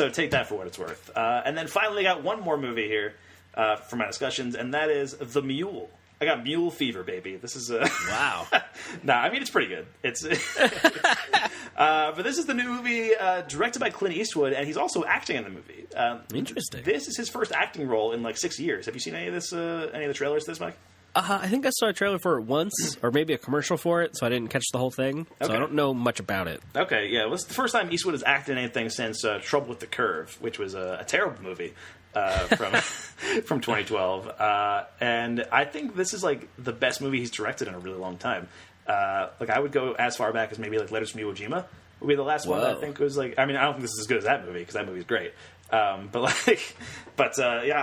take that for what it's worth. And then finally got one more movie here for my discussions, and that is The Mule. I got mule fever, baby. This is Wow. It's pretty good. But this is the new movie directed by Clint Eastwood, and he's also acting in the movie. Interesting. This is his first acting role in 6 years. Have you seen any of this? Any of the trailers to this, Mike? I think I saw a trailer for it once, or maybe a commercial for it, so I didn't catch the whole thing. So Okay. I don't know much about it. Okay, yeah. Well, it's the first time Eastwood has acted in anything since Trouble with the Curve, which was a terrible movie from 2012. And I think this is the best movie he's directed in a really long time. I would go as far back as maybe Letters from Iwo Jima would be the last one that I think was I don't think this is as good as that movie, because that movie's great. Yeah,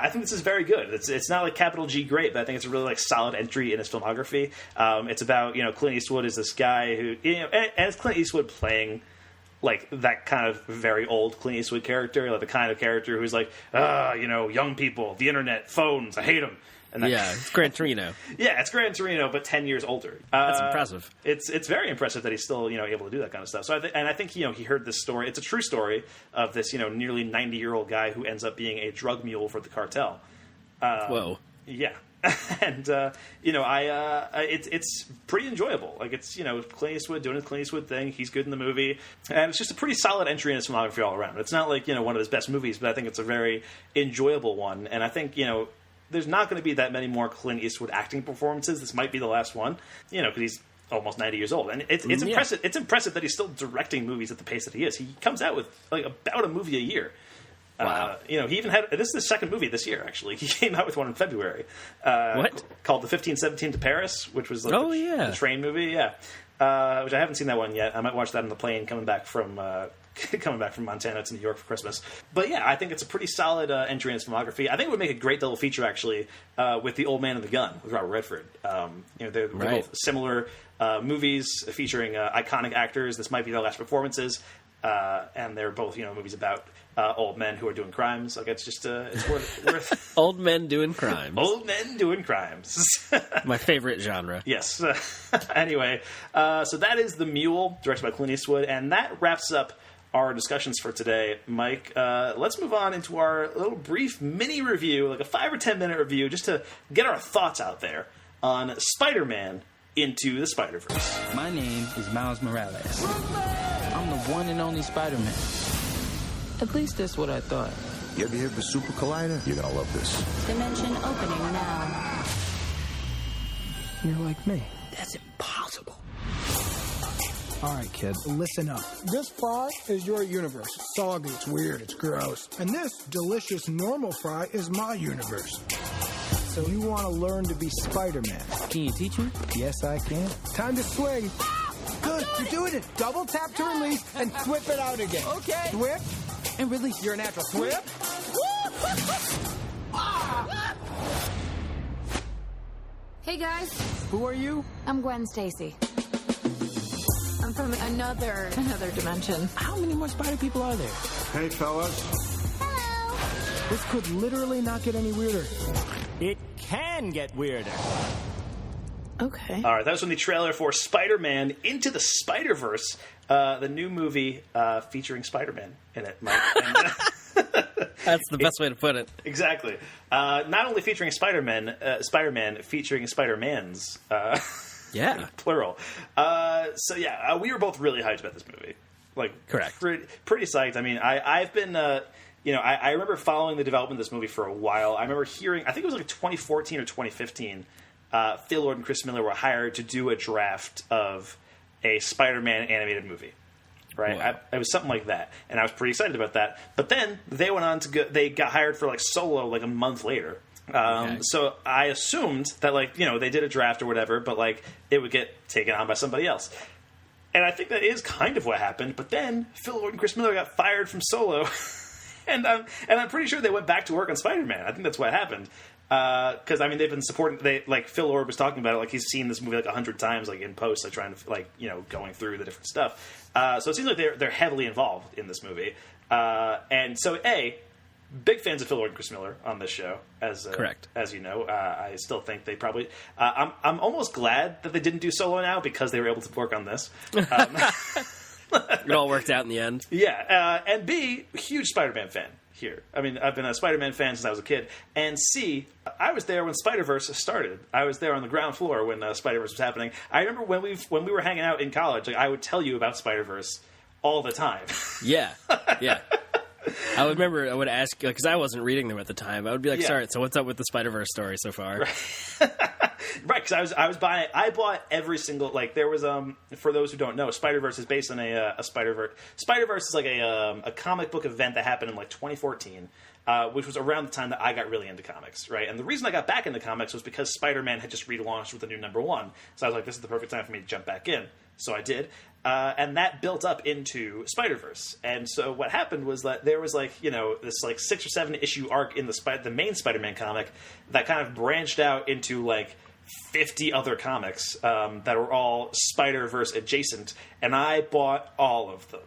I think this is very good. It's not Capital G great, but I think it's a really solid entry in his filmography. It's about Clint Eastwood is this guy who and it's Clint Eastwood playing that kind of very old Clint Eastwood character, the kind of character who's young people, the internet, phones, I hate them. And It's Gran Torino. Yeah, it's Gran Torino, but 10 years older. That's impressive. It's very impressive that he's still able to do that kind of stuff. So I think he heard this story. It's a true story of this nearly 90-year-old guy who ends up being a drug mule for the cartel. Whoa. Yeah. And it's pretty enjoyable. It's Clint Eastwood doing his Clint Eastwood thing. He's good in the movie, and it's just a pretty solid entry in his filmography all around. It's not one of his best movies, but I think it's a very enjoyable one. And I think there's not going to be that many more Clint Eastwood acting performances. This might be the last one, because he's almost 90 years old, and it's impressive. It's impressive that he's still directing movies at the pace that he is. He comes out with about a movie a year. Wow. He even had this is the second movie this year. Actually, he came out with one in February. What? Called the 1517 to Paris, which was the train movie. Yeah, which I haven't seen that one yet. I might watch that on the plane coming back from Montana to New York for Christmas. But yeah, I think it's a pretty solid entry in his filmography. I think it would make a great double feature, actually, with The Old Man and the Gun with Robert Redford. They're both similar movies featuring iconic actors. This might be their last performances, and they're both movies about old men who are doing crimes. It's just it's worth Old men doing crimes. Old men doing crimes. My favorite genre. Yes. Anyway, so that is The Mule, directed by Clint Eastwood, and that wraps up our discussions for today. Mike, let's move on into our little brief mini review, a 5 or 10 minute review, just to get our thoughts out there on Spider-Man Into the Spider-Verse. My name is Miles Morales. I'm the one and only Spider-Man. At least that's what I thought. You ever hear of the Super Collider? You're gonna love this. Dimension opening now. You're like me. That's impossible. All right, kid, listen up. This fry is your universe. It's soggy, it's weird, it's gross. And this delicious normal fry is my universe. So you want to learn to be Spider-Man. Can you teach me? Yes, I can. Time to swing. Good, you're doing it. Double tap to release and whip it out again. Okay. Whip And release. You're a natural. Whip. Hey guys, Who are you? I'm Gwen Stacy. I'm from another dimension. How many more spider people are there? Hey, fellas. Hello. This could literally not get any weirder. It can get weirder. Okay. All right, that was from the trailer for Spider-Man Into the Spider-Verse, the new movie featuring Spider-Man in it, Mike. That's the best way to put it. Exactly. Not only featuring Spider-Man featuring Spider-Mans. Yeah. Plural. So yeah, we were both really hyped about this movie. Like, correct. Pretty psyched. I mean, I've been, I remember following the development of this movie for a while. I remember hearing, I think it was like 2014 or 2015, Phil Lord and Chris Miller were hired to do a draft of a Spider-Man animated movie. Right, wow. It was something like that, and I was pretty excited about that. But then they went on to go. They got hired for like Solo like a month later. Okay. So I assumed that they did a draft or whatever, but like it would get taken on by somebody else. And I think that is kind of what happened. But then Phil Lord and Chris Miller got fired from Solo, and I'm pretty sure they went back to work on Spider-Man. I think that's what happened. Because I mean, they've been supporting. Phil Lord was talking about it. Like he's seen this movie like 100 times, like in post, like trying to going through the different stuff. So it seems like they're heavily involved in this movie. And so, big fans of Phil Lord and Chris Miller on this show. Correct. As you know, I still think they probably. I'm almost glad that they didn't do Solo now because they were able to work on this. It all worked out in the end. Yeah, and B, huge Spider-Man fan here. I mean, I've been a Spider-Man fan since I was a kid. And C, I was there when Spider-Verse started. I was there on the ground floor when Spider-Verse was happening. I remember when we were hanging out in college, like I would tell you about Spider-Verse all the time. Yeah. I would ask, because I wasn't reading them at the time. I would be like, sorry, so what's up with the Spider-Verse story so far? Right, because I bought every single, there was, for those who don't know, Spider-Verse is based on a Spider-Verse. Spider-Verse is like a comic book event that happened in 2014, which was around the time that I got really into comics, right? And the reason I got back into comics was because Spider-Man had just relaunched with a new #1. So I was like, this is the perfect time for me to jump back in. So I did. And that built up into Spider-Verse. And so what happened was that there was this 6 or 7 issue arc in the main Spider-Man comic that kind of branched out into 50 other comics that were all Spider-Verse adjacent, and I bought all of them.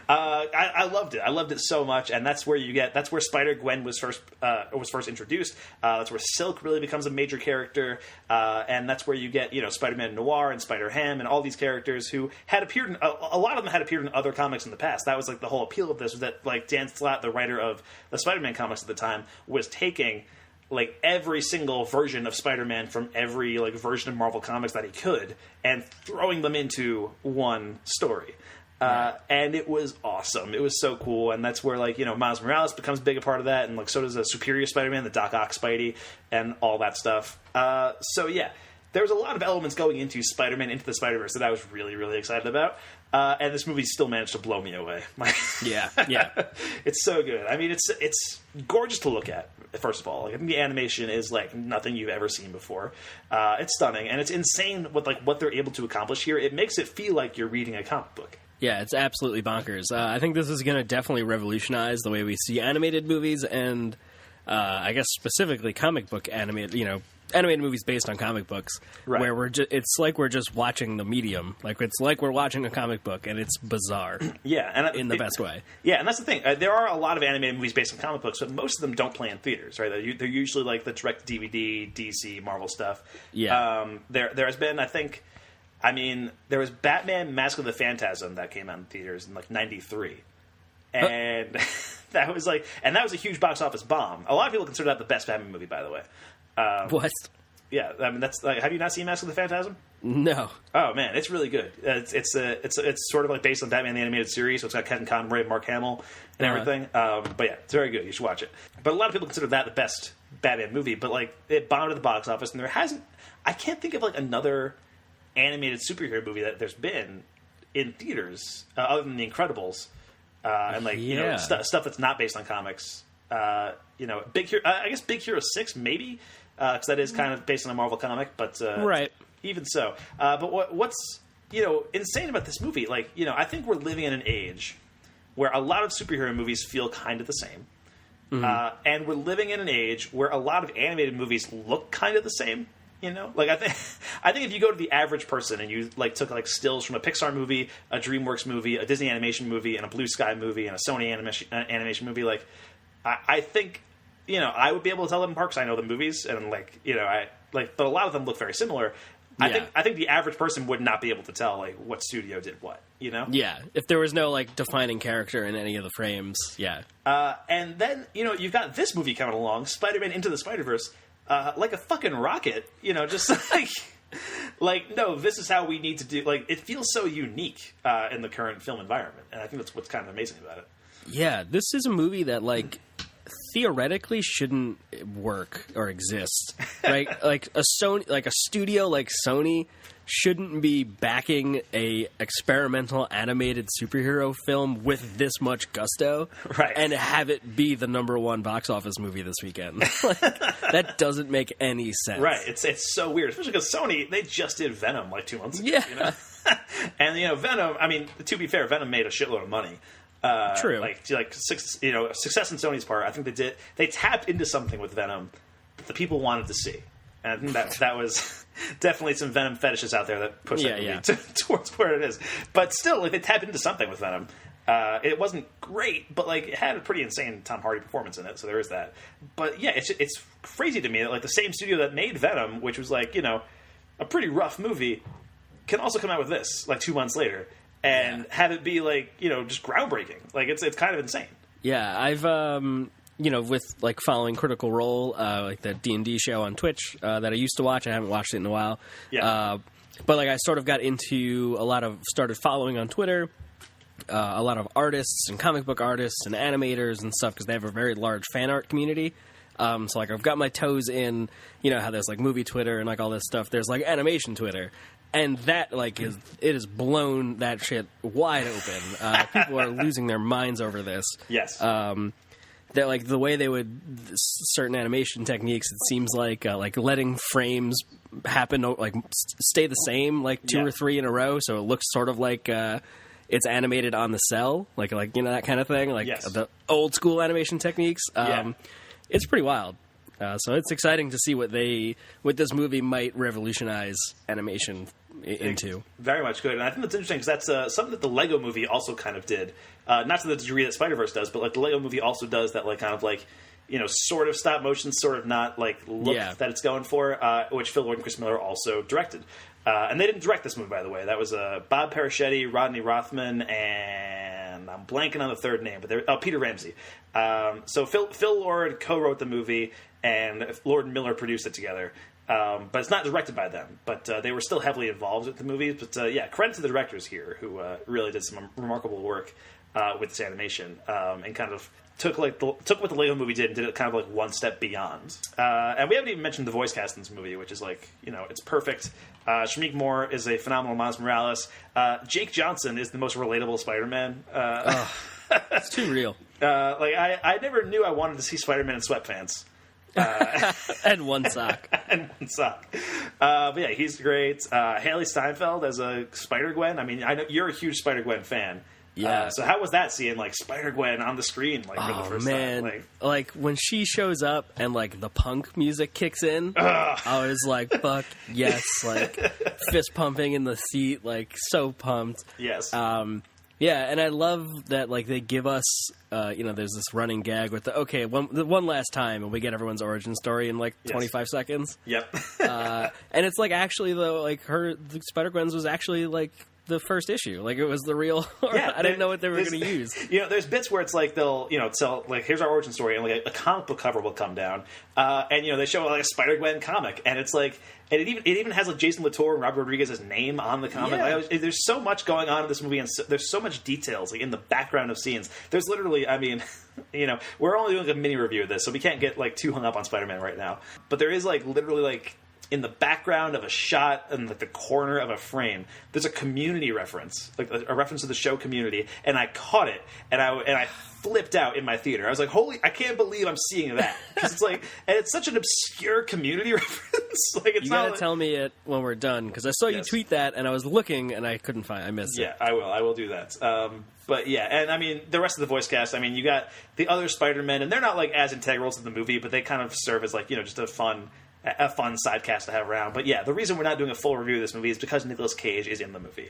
I loved it. I loved it so much, and that's where Spider-Gwen was first introduced. That's where Silk really becomes a major character, and that's where you get Spider-Man Noir and Spider-Ham and all these characters who had appeared in a lot of them had appeared in other comics in the past. That was the whole appeal of this, was that Dan Slott, the writer of the Spider-Man comics at the time, was taking every single version of Spider-Man from every version of Marvel Comics that he could and throwing them into one story. And it was awesome. It was so cool. And that's where Miles Morales becomes a big part of that. And so does a Superior Spider-Man, the Doc Ock Spidey, and all that stuff. So yeah, there was a lot of elements going into Spider-Man Into the Spider-Verse that I was really, really excited about. And this movie still managed to blow me away. Yeah. It's so good. I mean, it's gorgeous to look at, first of all. I think the animation is nothing you've ever seen before. It's stunning, and it's insane what they're able to accomplish here. It makes it feel like you're reading a comic book. Yeah, it's absolutely bonkers. I think this is going to definitely revolutionize the way we see animated movies, and I guess specifically comic book animated movies based on comic books, right, where it's like we're just watching the medium. It's like we're watching a comic book, and it's bizarre. Yeah, and in the best way. Yeah, and that's the thing. There are a lot of animated movies based on comic books, but most of them don't play in theaters, right? They're usually the direct DVD, DC, Marvel stuff. Yeah. There has been, there was Batman: Mask of the Phantasm that came out in theaters in '93, and that was a huge box office bomb. A lot of people consider that the best Batman movie, by the way. What? Yeah, I mean that's like. Have you not seen Mask of the Phantasm? No. Oh man, it's really good. It's sort of like based on Batman the Animated Series, so it's got Kevin Conroy, Mark Hamill, and everything. But yeah, it's very good. You should watch it. But a lot of people consider that the best Batman movie. But like it bombed at the box office, and there hasn't. I can't think of like another animated superhero movie that there's been in theaters other than The Incredibles, and like you know stuff that's not based on comics. You know, Big Hero. I guess Big Hero 6 maybe. Because that is kind of based on a Marvel comic, but right. Even so. But what's insane about this movie? Like I think we're living in an age where a lot of superhero movies feel kind of the same, and we're living in an age where a lot of animated movies look kind of the same. Like I think if you go to the average person and you like took like stills from a Pixar movie, a DreamWorks movie, a Disney animation movie, and a Blue Sky movie, and a Sony animation movie, like I think. I would be able to tell them apart because I know the movies, and but a lot of them look very similar. Yeah. I think the average person would not be able to tell like what studio did what. Yeah, if there was no like defining character in any of the frames, yeah. And then you've got this movie coming along, Spider-Man Into the Spider-Verse, like a fucking rocket. Just like no, this is how we need to do. Like it feels so unique in the current film environment, and I think that's what's kind of amazing about it. Yeah, this is a movie that like. Theoretically shouldn't work or exist, right? Like a studio like Sony shouldn't be backing a experimental animated superhero film with this much gusto, right? And have it be the #1 box office movie this weekend. That doesn't make any sense, right? It's so weird, especially because Sony they just did Venom like 2 months ago, yeah. And Venom. I mean, to be fair, Venom made a shitload of money. True. Success in Sony's part. I think they tapped into something with Venom that the people wanted to see, and I think that was definitely some Venom fetishes out there that pushed that movie towards where it is. But still, like they tapped into something with Venom. It wasn't great, but like it had a pretty insane Tom Hardy performance in it, so there is that. But yeah, it's crazy to me that like the same studio that made Venom, which was like a pretty rough movie, can also come out with this like 2 months later. And have it be like just groundbreaking. Like it's kind of insane. Yeah, I've with like following Critical Role, like the D&D show on Twitch that I used to watch. I haven't watched it in a while. Yeah. But like I sort of got into started following on Twitter a lot of artists and comic book artists and animators and stuff because they have a very large fan art community. So like I've got my toes in how there's like movie Twitter and like all this stuff. There's like animation Twitter. And that, like, it has blown that shit wide open. People are losing their minds over this. Yes. That, like, the way they would... Certain animation techniques, it seems like letting frames happen, like, stay the same, like, 2 or 3 in a row, so it looks sort of like it's animated on the cell. Like that kind of thing. Like, the old-school animation techniques. It's pretty wild. So it's exciting to see what this movie might revolutionize animation into. Very much good. And I think that's interesting because that's something that the Lego movie also kind of did. Not to the degree that Spider-Verse does, but like the Lego movie also does that like kind of like, sort of stop motion, sort of not like look that it's going for, which Phil Lord and Chris Miller also directed. And they didn't direct this movie, by the way. That was Bob Paraschetti, Rodney Rothman, and I'm blanking on the third name, but Peter Ramsey. So Phil Lord co-wrote the movie, and Lord and Miller produced it together. But it's not directed by them. But they were still heavily involved with the movies. But credit to the directors here, who really did some remarkable work with this animation, and kind of took what the Lego movie did and did it kind of like one step beyond. And we haven't even mentioned the voice cast in this movie, which is like it's perfect. Shameik Moore is a phenomenal Miles Morales. Jake Johnson is the most relatable Spider-Man. It's too real. I never knew I wanted to see Spider-Man in sweatpants. And one sock. But yeah, he's great. Haley Steinfeld as a Spider-Gwen. I mean, I know you're a huge Spider-Gwen fan. Yeah. So how was that seeing like Spider-Gwen on the screen for the first time? Like when she shows up and like the punk music kicks in, I was like, fuck yes, like fist pumping in the seat, like so pumped. Yes. Yeah, and I love that like they give us there's this running gag with one last time and we get everyone's origin story in like 25 seconds. Yep. And it's like actually though like the Spider-Gwen's was actually like the first issue. Like, it was the real... I didn't know what they were going to use. There's bits where it's like they'll, tell, like, here's our origin story, and like a comic book cover will come down, and they show like a Spider-Gwen comic, and it's like, and it even has like Jason Latour and Robert Rodriguez's name on the comic. Yeah. Like, there's so much going on in this movie, and there's so much details like in the background of scenes. There's literally, I mean, we're only doing a mini review of this, so we can't get like too hung up on Spider-Man right now. But there is like literally like, in the background of a shot in like the corner of a frame, there's a Community reference, like a reference to the show Community, and I caught it, and I flipped out in my theater. I was like, I can't believe I'm seeing that, because it's like, and it's such an obscure Community reference. Like, it's you gotta tell me it when we're done, because I saw you tweet that, and I was looking, and I couldn't find. I missed it. Yeah, I will do that. But yeah, and I mean, the rest of the voice cast, I mean, you got the other Spider-Men, and they're not like as integral to the movie, but they kind of serve as like, just a fun side cast to have around. But yeah, the reason we're not doing a full review of this movie is because Nicolas Cage is in the movie.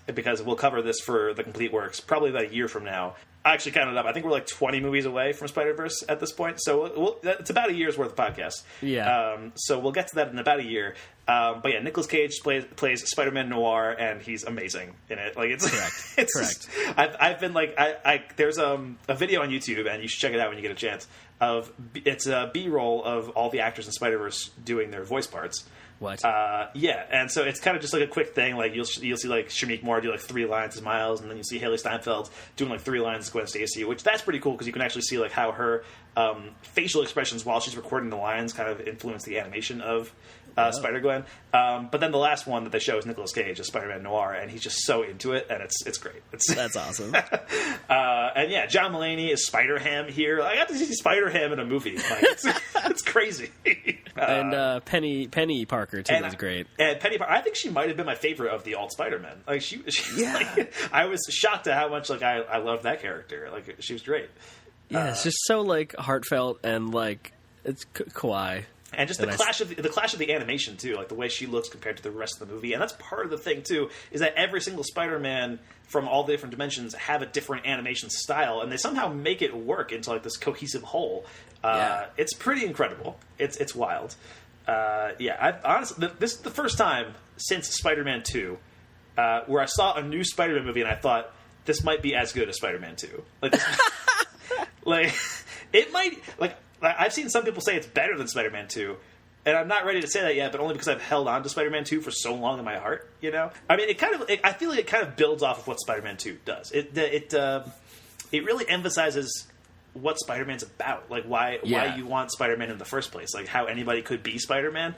Because we'll cover this for the complete works probably about a year from now. I actually counted up. I think we're like 20 movies away from Spider-Verse at this point. So it's about a year's worth of podcast. Yeah. So we'll get to that in about a year. But yeah, Nicolas Cage plays Spider-Man Noir, and he's amazing in it. Like, it's correct. It's correct. Just, I've been like, there's a video on YouTube, and you should check it out when you get a chance. It's a B-roll of all the actors in Spider-Verse doing their voice parts. What? Yeah, and so it's kind of just like a quick thing. Like, you'll see like Shameik Moore do like 3 lines as Miles, and then you see Haley Steinfeld doing like 3 lines as Gwen Stacy, which that's pretty cool because you can actually see like how her facial expressions while she's recording the lines kind of influence the animation of Spider-Gwen. But then the last one that they show is Nicolas Cage as Spider-Man Noir, and he's just so into it, and it's great. That's awesome. And yeah, John Mulaney is Spider-Ham here. I got to see Spider-Ham in a movie. Like, it's crazy. And Penny Parker too is great. And Penny Parker, I think she might have been my favorite of the alt Spider-Men. Like, she like, I was shocked at how much like I loved that character. Like, she was great. Yeah, it's just so like heartfelt and like it's kawaii. And just the clash of the animation too, like the way she looks compared to the rest of the movie, and that's part of the thing too, is that every single Spider-Man from all the different dimensions have a different animation style, and they somehow make it work into like this cohesive whole. It's pretty incredible. It's wild. I honestly, this is the first time since Spider-Man 2 where I saw a new Spider-Man movie and I thought this might be as good as Spider-Man 2. Like, like it might like. I've seen some people say it's better than Spider-Man 2, and I'm not ready to say that yet, but only because I've held on to Spider-Man 2 for so long in my heart, I mean, I feel like it kind of builds off of what Spider-Man 2 does. It really emphasizes what Spider-Man's about, like why you want Spider-Man in the first place, like how anybody could be Spider-Man,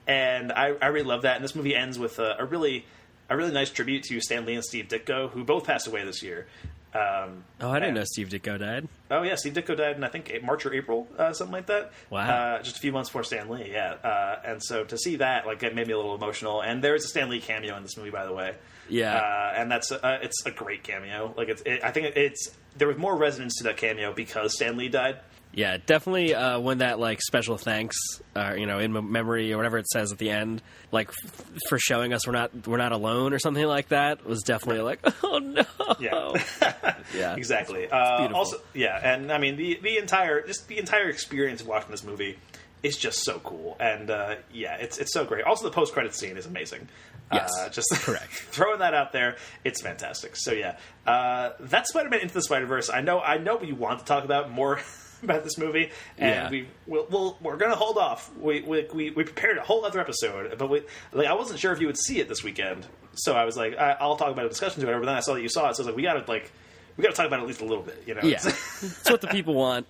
and I really love that. And this movie ends with a really nice tribute to Stan Lee and Steve Ditko, who both passed away this year. I didn't know Steve Ditko died. Oh yeah, Steve Ditko died in I think March or April, something like that. Wow, just a few months before Stan Lee. Yeah, and so to see that, like, it made me a little emotional. And there is a Stan Lee cameo in this movie, by the way. Yeah, and that's it's a great cameo. Like, I think there was more resonance to that cameo because Stan Lee died. Yeah, definitely when that like special thanks, in memory or whatever it says at the end, like for showing us we're not alone or something like that, was definitely like, oh no. Yeah, yeah, exactly. Also, yeah, and I mean the entire experience of watching this movie is just so cool, and it's so great. Also, the post credit scene is amazing. Yes, just correct. Throwing that out there, it's fantastic. So yeah, that's Spider-Man Into the Spider-Verse. I know we want to talk about more about this movie, and we're going to hold off. We prepared a whole other episode, but I wasn't sure if you would see it this weekend, so I was like, I'll talk about a discussion to whatever. But then I saw that you saw it, so I was like, we got to talk about it at least a little bit, Yeah, it's what the people want.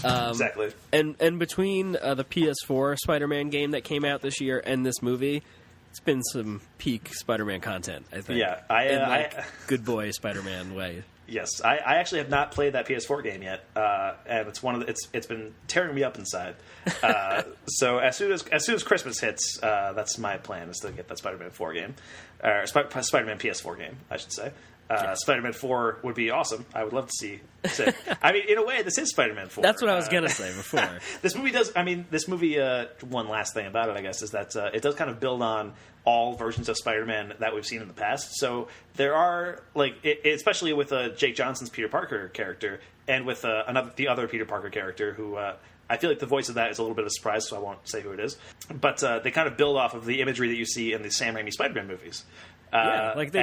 Exactly. And between the PS4 Spider-Man game that came out this year and this movie, it's been some peak Spider-Man content, I think. Yeah, I good boy Spider-Man way. Yes, I actually have not played that PS4 game yet, and it's been tearing me up inside. So as soon as Christmas hits, that's my plan, is to get that Spider-Man 4 game, or Spider-Man PS4 game, I should say. Spider-Man 4 would be awesome. I would love to see. I mean, in a way, this is Spider-Man 4. That's what I was gonna say before. This movie does. I mean, this movie. One last thing about it, I guess, is that it does kind of build on all versions of Spider-Man that we've seen in the past. So there are, like, especially with Jake Johnson's Peter Parker character, and with the other Peter Parker character, who I feel like the voice of that is a little bit of a surprise, so I won't say who it is. But they kind of build off of the imagery that you see in the Sam Raimi Spider-Man movies. Like they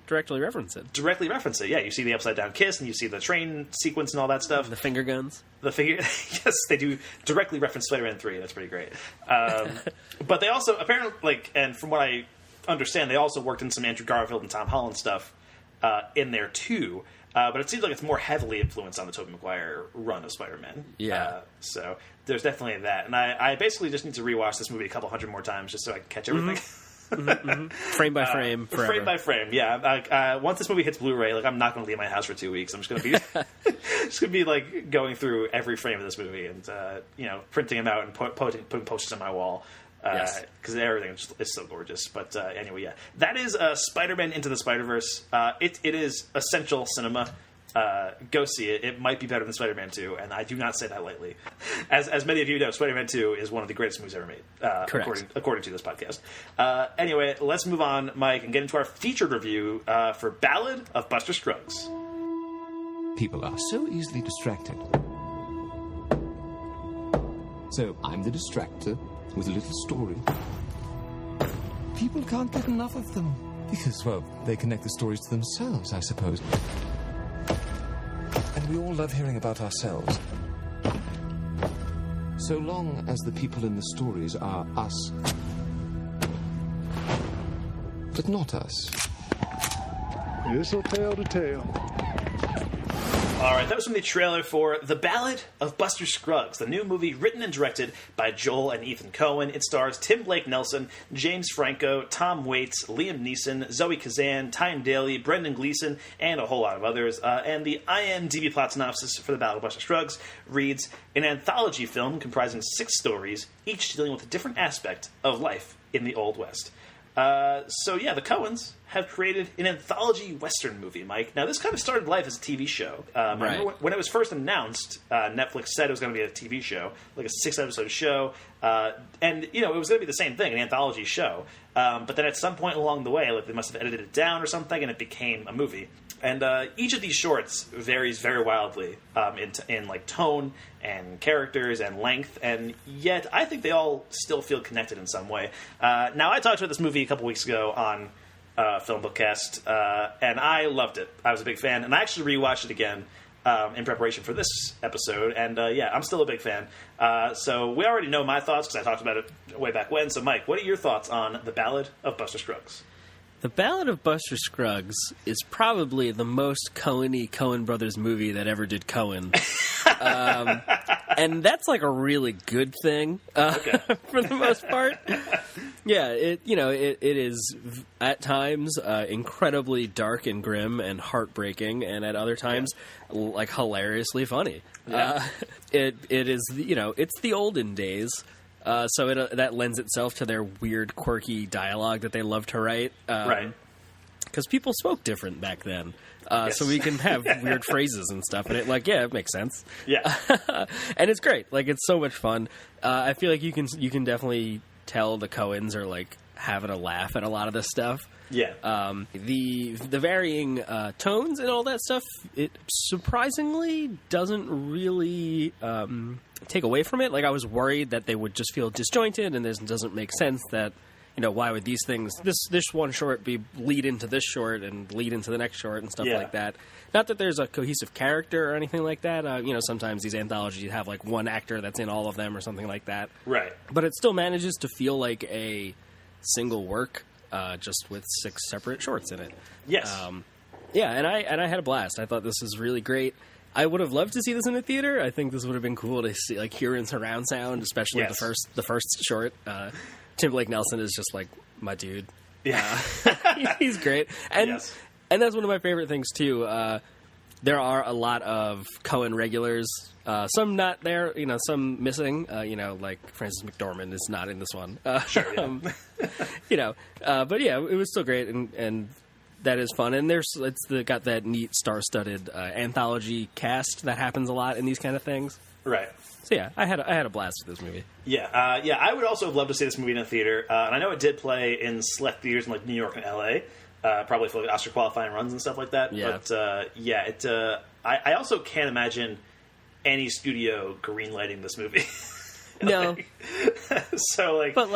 directly reference it. Directly reference it, yeah. You see the upside-down kiss, and you see the train sequence and all that stuff. The finger guns. Yes, they do directly reference Spider-Man 3. That's pretty great. But they also, apparently, and from what I understand, they also worked in some Andrew Garfield and Tom Holland stuff in there, too. But it seems like it's more heavily influenced on the Tobey Maguire run of Spider-Man. Yeah. So there's definitely that. And I basically just need to rewatch this movie a couple hundred more times just so I can catch everything. Frame by frame, forever. Frame by frame, yeah. Once this movie hits Blu-ray, I'm not going to leave my house for 2 weeks. I'm just going to be going through every frame of this movie and printing them out and putting posters on my wall because everything is so gorgeous. But anyway, yeah, that is Spider-Man Into the Spider-Verse. It is essential cinema. Go see it. It might be better than Spider-Man 2, and I do not say that lightly. As many of you know, Spider-Man 2 is one of the greatest movies ever made, according to this podcast. Anyway, let's move on, Mike, and get into our featured review for Ballad of Buster Scruggs. People are so easily distracted. So I'm the distractor with a little story. People can't get enough of them because, well, they connect the stories to themselves, I suppose. And we all love hearing about ourselves. So long as the people in the stories are us. But not us. This'll tell the tale. All right, that was from the trailer for The Ballad of Buster Scruggs, the new movie written and directed by Joel and Ethan Coen. It stars Tim Blake Nelson, James Franco, Tom Waits, Liam Neeson, Zoe Kazan, Tyne Daly, Brendan Gleeson, and a whole lot of others. And the IMDb plot synopsis for The Ballad of Buster Scruggs reads, an anthology film comprising 6 stories, each dealing with a different aspect of life in the Old West. The Coens have created an anthology Western movie, Mike. Now, this kind of started life as a TV show. I remember when it was first announced, Netflix said it was going to be a TV show, like a 6-episode show. And it was going to be the same thing, an anthology show. But then at some point along the way, they must have edited it down or something, and it became a movie. And each of these shorts varies very wildly in tone and characters and length, and yet I think they all still feel connected in some way. Now, I talked about this movie a couple weeks ago on FilmBookCast, and I loved it. I was a big fan, and I actually rewatched it again in preparation for this episode, and I'm still a big fan. So we already know my thoughts because I talked about it way back when. So, Mike, what are your thoughts on The Ballad of Buster Scruggs? The Ballad of Buster Scruggs is probably the most Coen-y Coen Brothers movie that ever did Coen. And that's a really good thing for the most part. Yeah, it is at times incredibly dark and grim and heartbreaking, and at other times hilariously funny. Yeah. It is it's the olden days. So that lends itself to their weird, quirky dialogue that they love to write. Right. Because people spoke different back then. So we can have weird phrases and stuff. And it makes sense. Yeah. And it's great. It's so much fun. I feel like you can definitely tell the Coens are, having a laugh at a lot of this stuff. Yeah. The varying tones and all that stuff, it surprisingly doesn't really take away from it. I was worried that they would just feel disjointed and this doesn't make sense that, why would these things, this one short be lead into this short and lead into the next short and stuff like that. Not that there's a cohesive character or anything like that. Sometimes these anthologies have one actor that's in all of them or something like that. Right. But it still manages to feel like a single work. Just with 6 separate shorts in it. Yes. And I had a blast. I thought this was really great. I would have loved to see this in a theater. I think this would have been cool to see, hear in surround sound, especially the first short. Tim Blake Nelson is just my dude. Yeah, he's great, and that's one of my favorite things too. There are a lot of Coen regulars. Some not there, some missing. Frances McDormand is not in this one. Sure. Yeah. But yeah, it was still great, and that is fun. And it's got that neat star-studded anthology cast that happens a lot in these kind of things. Right. So yeah, I had a blast with this movie. Yeah, I would also have loved to see this movie in a theater, and I know it did play in select theaters in New York and L.A. Probably for Oscar qualifying runs and stuff like that. Yeah. But I also can't imagine any studio greenlighting this movie. No. So but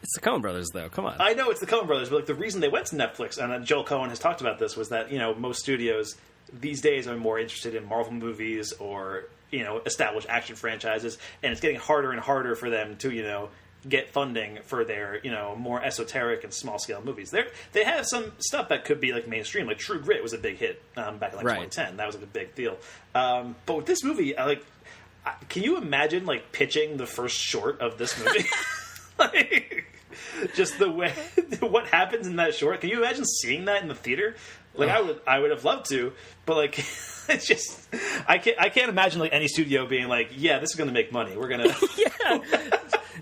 It's the Coen Brothers, though. Come on. I know it's the Coen Brothers, but like the reason they went to Netflix, and Joel Coen has talked about this, was that most studios these days are more interested in Marvel movies or established action franchises, and it's getting harder and harder for them to get funding for their more esoteric and small scale movies. They have some stuff that could be like mainstream, like True Grit was a big hit back in 2010. That was like a big deal. But with this movie, can you imagine like pitching the first short of this movie? Just the way what happens in that short. Can you imagine seeing that in the theater? Like I would have loved to, but like it's just I can't imagine like any studio being like, yeah, this is going to make money. We're gonna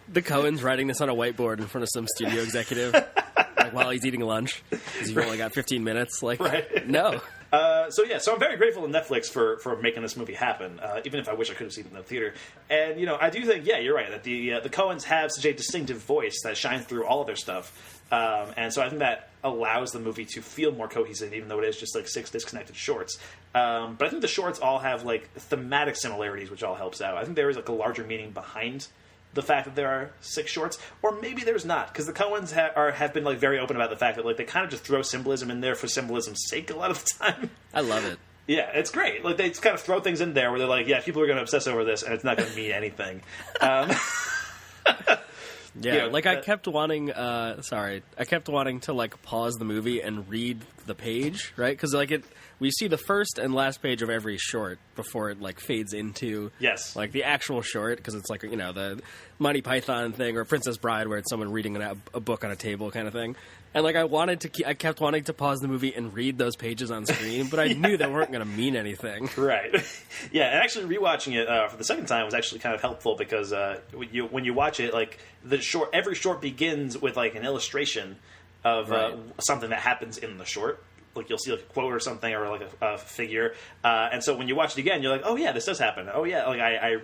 The Coens writing this on a whiteboard in front of some studio executive, like while he's eating lunch because you've only got 15 minutes. Like, no. So I'm very grateful to Netflix for making this movie happen, even if I wish I could have seen it in the theater. And I do think, you're right, that the Coens have such a distinctive voice that shines through all of their stuff, and so I think that allows the movie to feel more cohesive, even though it is just like 6 disconnected shorts. But I think the shorts all have like thematic similarities, which all helps out. I think there is like a larger meaning behind the fact that there are 6 shorts, or maybe there's not, because the Coens have been like very open about the fact that like they kind of just throw symbolism in there for symbolism's sake a lot of the time. I love it. Yeah, it's great. Like they just kind of throw things in there where they're like, yeah, people are going to obsess over this, and it's not going to mean anything. I kept wanting. I kept wanting to like pause the movie and read the page, right? Because like we see the first and last page of every short before it like fades into like the actual short, because it's like the Monty Python thing or Princess Bride where it's someone reading a book on a table kind of thing. And like I kept wanting to pause the movie and read those pages on screen, but I knew they weren't going to mean anything. Right. Yeah, and actually rewatching it for the second time was actually kind of helpful because when you watch it, like every short begins with like an illustration of something that happens in the short. Like you'll see like a quote or something or like a figure, and so when you watch it again, you're like, oh yeah, this does happen. Oh yeah, like I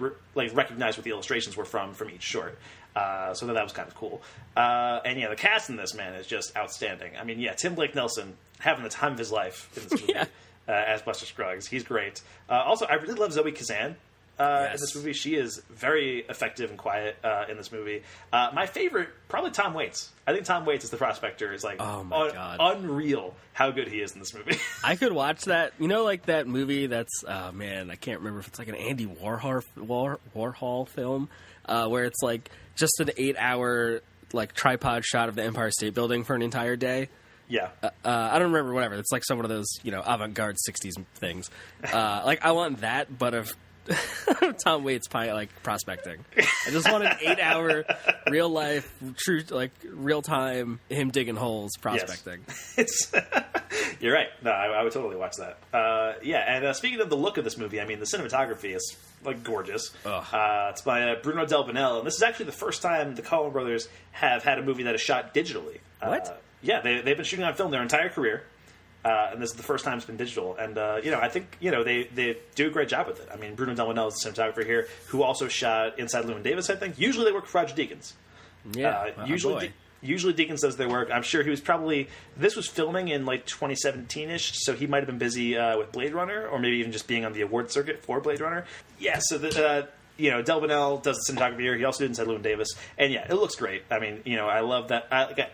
recognize what the illustrations were from each short. So that was kind of cool. And the cast in this, man, is just outstanding. I mean, Tim Blake Nelson having the time of his life in this movie as Buster Scruggs. He's great. Also, I really love Zoe Kazan. In this movie, she is very effective and quiet in this movie. My favorite, probably Tom Waits. I think Tom Waits as the prospector is like unreal how good he is in this movie. I could watch that. Like that movie that's I can't remember if it's like an Andy Warhol film where it's like just an 8-hour like tripod shot of the Empire State Building for an entire day. Yeah. I don't remember, whatever. It's like some one of those avant-garde 60s things. Like I want that, but of Tom Waits prospecting. I just want an 8-hour real life, true real time him digging holes prospecting. Yes. You're right. No, I would totally watch that. And speaking of the look of this movie, I mean the cinematography is like gorgeous. It's by Bruno Del Bonell, and this is actually the first time the Coen Brothers have had a movie that is shot digitally. What? They've been shooting on film their entire career. And this is the first time it's been digital. And, I think, they do a great job with it. I mean, Bruno Del Bonell is the cinematographer here, who also shot Inside Llewyn Davis, I think. Usually they work for Roger Deakins. Usually Deakins does their work. I'm sure he was this was filming in like 2017-ish, so he might have been busy with Blade Runner, or maybe even just being on the award circuit for Blade Runner. Yeah, so Del Bonell does the cinematography here. He also did Inside Llewyn Davis. And it looks great. I mean, I love that.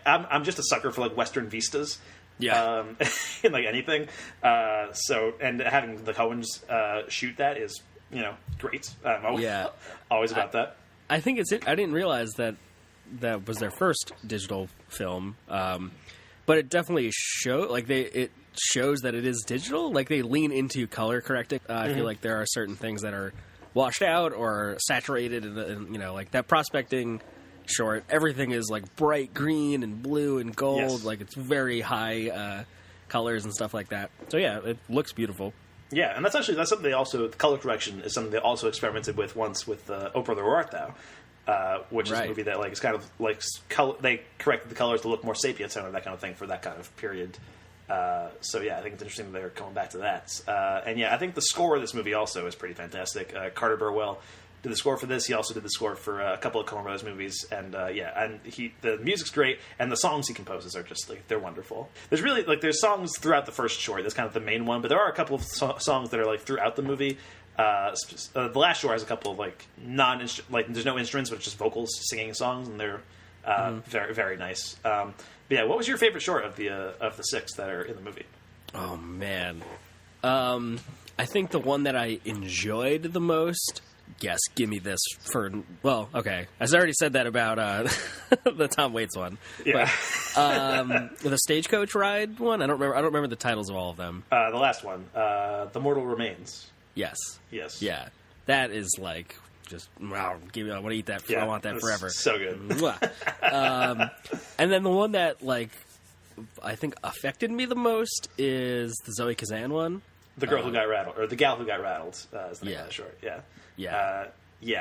I'm just a sucker for like Western vistas. Yeah. In like anything. And having the Coens shoot that is, great. Always about that. I think I didn't realize that was their first digital film. But it definitely it shows that it is digital. Like they lean into color correcting. I feel like there are certain things that are washed out or saturated and like that prospecting short, everything is like bright green and blue and gold. Like it's very high colors and stuff like that. So it looks beautiful. Yeah, and that's something they also, the color correction is something they also experimented with once with Oh Brother Where Art Thou, which is a movie that like is kind of like they corrected the colors to look more sepia tone or that kind of thing for that kind of period. I think it's interesting that they're going back to that. I think the score of this movie also is pretty fantastic. Carter Burwell did the score for this. He also did the score for a couple of Coen Brothers movies, and the music's great, and the songs he composes are just like they're wonderful. There's really there's songs throughout the first short. That's kind of the main one, but there are a couple of songs that are like throughout the movie. The last short has a couple of there's no instruments, but it's just vocals singing songs, and they're Very, very nice. But yeah, what was your favorite short of the 6 that are in the movie? Oh man, I think the one that I enjoyed the most. Yes, give me this for. Well, okay, I already said that about the Tom Waits one. Yeah, but, the stagecoach ride one. I don't remember the titles of all of them. The last one, The Mortal Remains. Yes. Yeah, that is like just wow. Give me. I want to eat that. I want that forever. So good. And then the one that like I think affected me the most is the Zoe Kazan one. The girl who got rattled, or the gal who got rattled, is the name of that short. Yeah.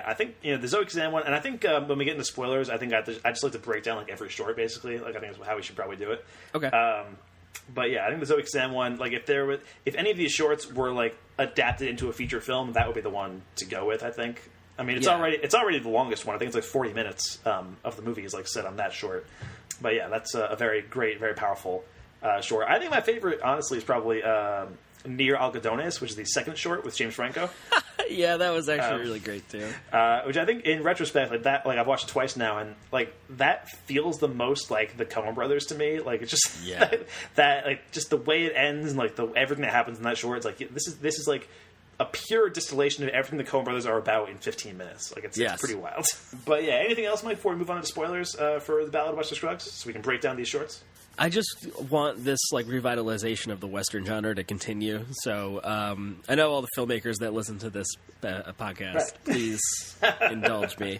I think the Zoe Kazan one, and I think when we get into spoilers, I think I just like to break down like every short basically. Like I think that's how we should probably do it. Okay. But yeah, I think the Zoe Kazan one, like if any of these shorts were like adapted into a feature film, that would be the one to go with. I think. I mean, it's already the longest one. I think it's like 40 minutes of the movie is like set on that short. But yeah, that's a very great, very powerful short. I think my favorite, honestly, is probably Near Algodones, which is the second short with James Franco. Yeah, that was actually really great too. Which I think, in retrospect, I've watched it twice now, and like that feels the most like the Coen Brothers to me. Like it's just that like just the way it ends and like everything that happens in that short. It's like this is like a pure distillation of everything the Coen Brothers are about in 15 minutes. Like it's pretty wild. But yeah, anything else, Mike, before we move on to spoilers for the Ballad of Buster Scruggs, so we can break down these shorts? I just want this like revitalization of the Western genre to continue. So I know all the filmmakers that listen to this podcast. Please indulge me.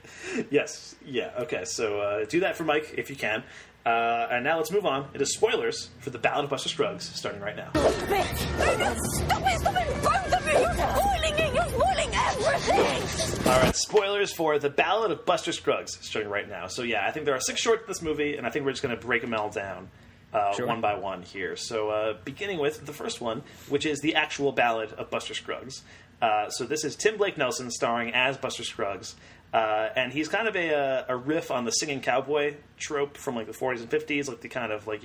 Yes. Yeah. Okay. So do that for Mike if you can. And now let's move on into spoilers for the Ballad of Buster Scruggs, starting right now. Stop it! Both of you! You're spoiling it! You're spoiling everything! All right, spoilers for the Ballad of Buster Scruggs, starting right now. So yeah, I think there are 6 shorts in this movie, and I think we're just going to break them all down one by one here. So beginning with the first one, which is the actual Ballad of Buster Scruggs. So this is Tim Blake Nelson starring as Buster Scruggs. And he's kind of a riff on the singing cowboy trope from like the 40s and 50s, like the kind of like,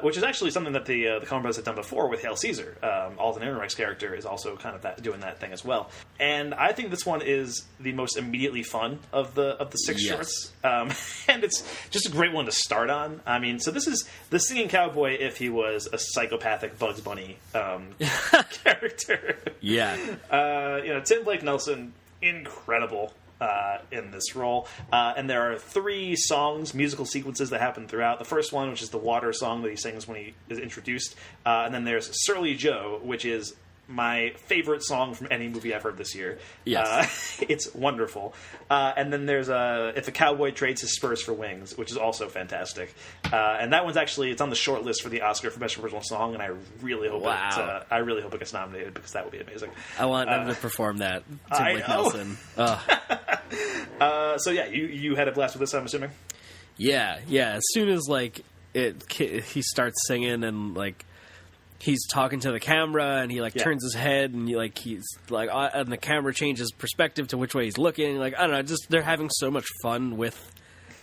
which is actually something that the Coen Brothers had done before with Hail Caesar. Alden Ehrenreich's character is also kind of doing that thing as well. And I think this one is the most immediately fun of the 6 shorts. And it's just a great one to start on. I mean, so this is the singing cowboy if he was a psychopathic Bugs Bunny character. Yeah. Tim Blake Nelson, incredible in this role. And there are 3 musical sequences that happen throughout. The first one, which is the water song that he sings when he is introduced. And then there's Surly Joe, which is my favorite song from any movie I've heard this year. Yes. It's wonderful. And then there's If a Cowboy Trades His Spurs for Wings, which is also fantastic. And that one's actually, it's on the short list for the Oscar for Best Original Song, and I really hope it gets nominated, because that would be amazing. I want them to perform that. Tim Blake Nelson. So yeah, you had a blast with this, I'm assuming? Yeah. As soon as like he starts singing and like he's talking to the camera and he like turns his head and he's like and the camera changes perspective to which way he's looking. Like I don't know, just they're having so much fun with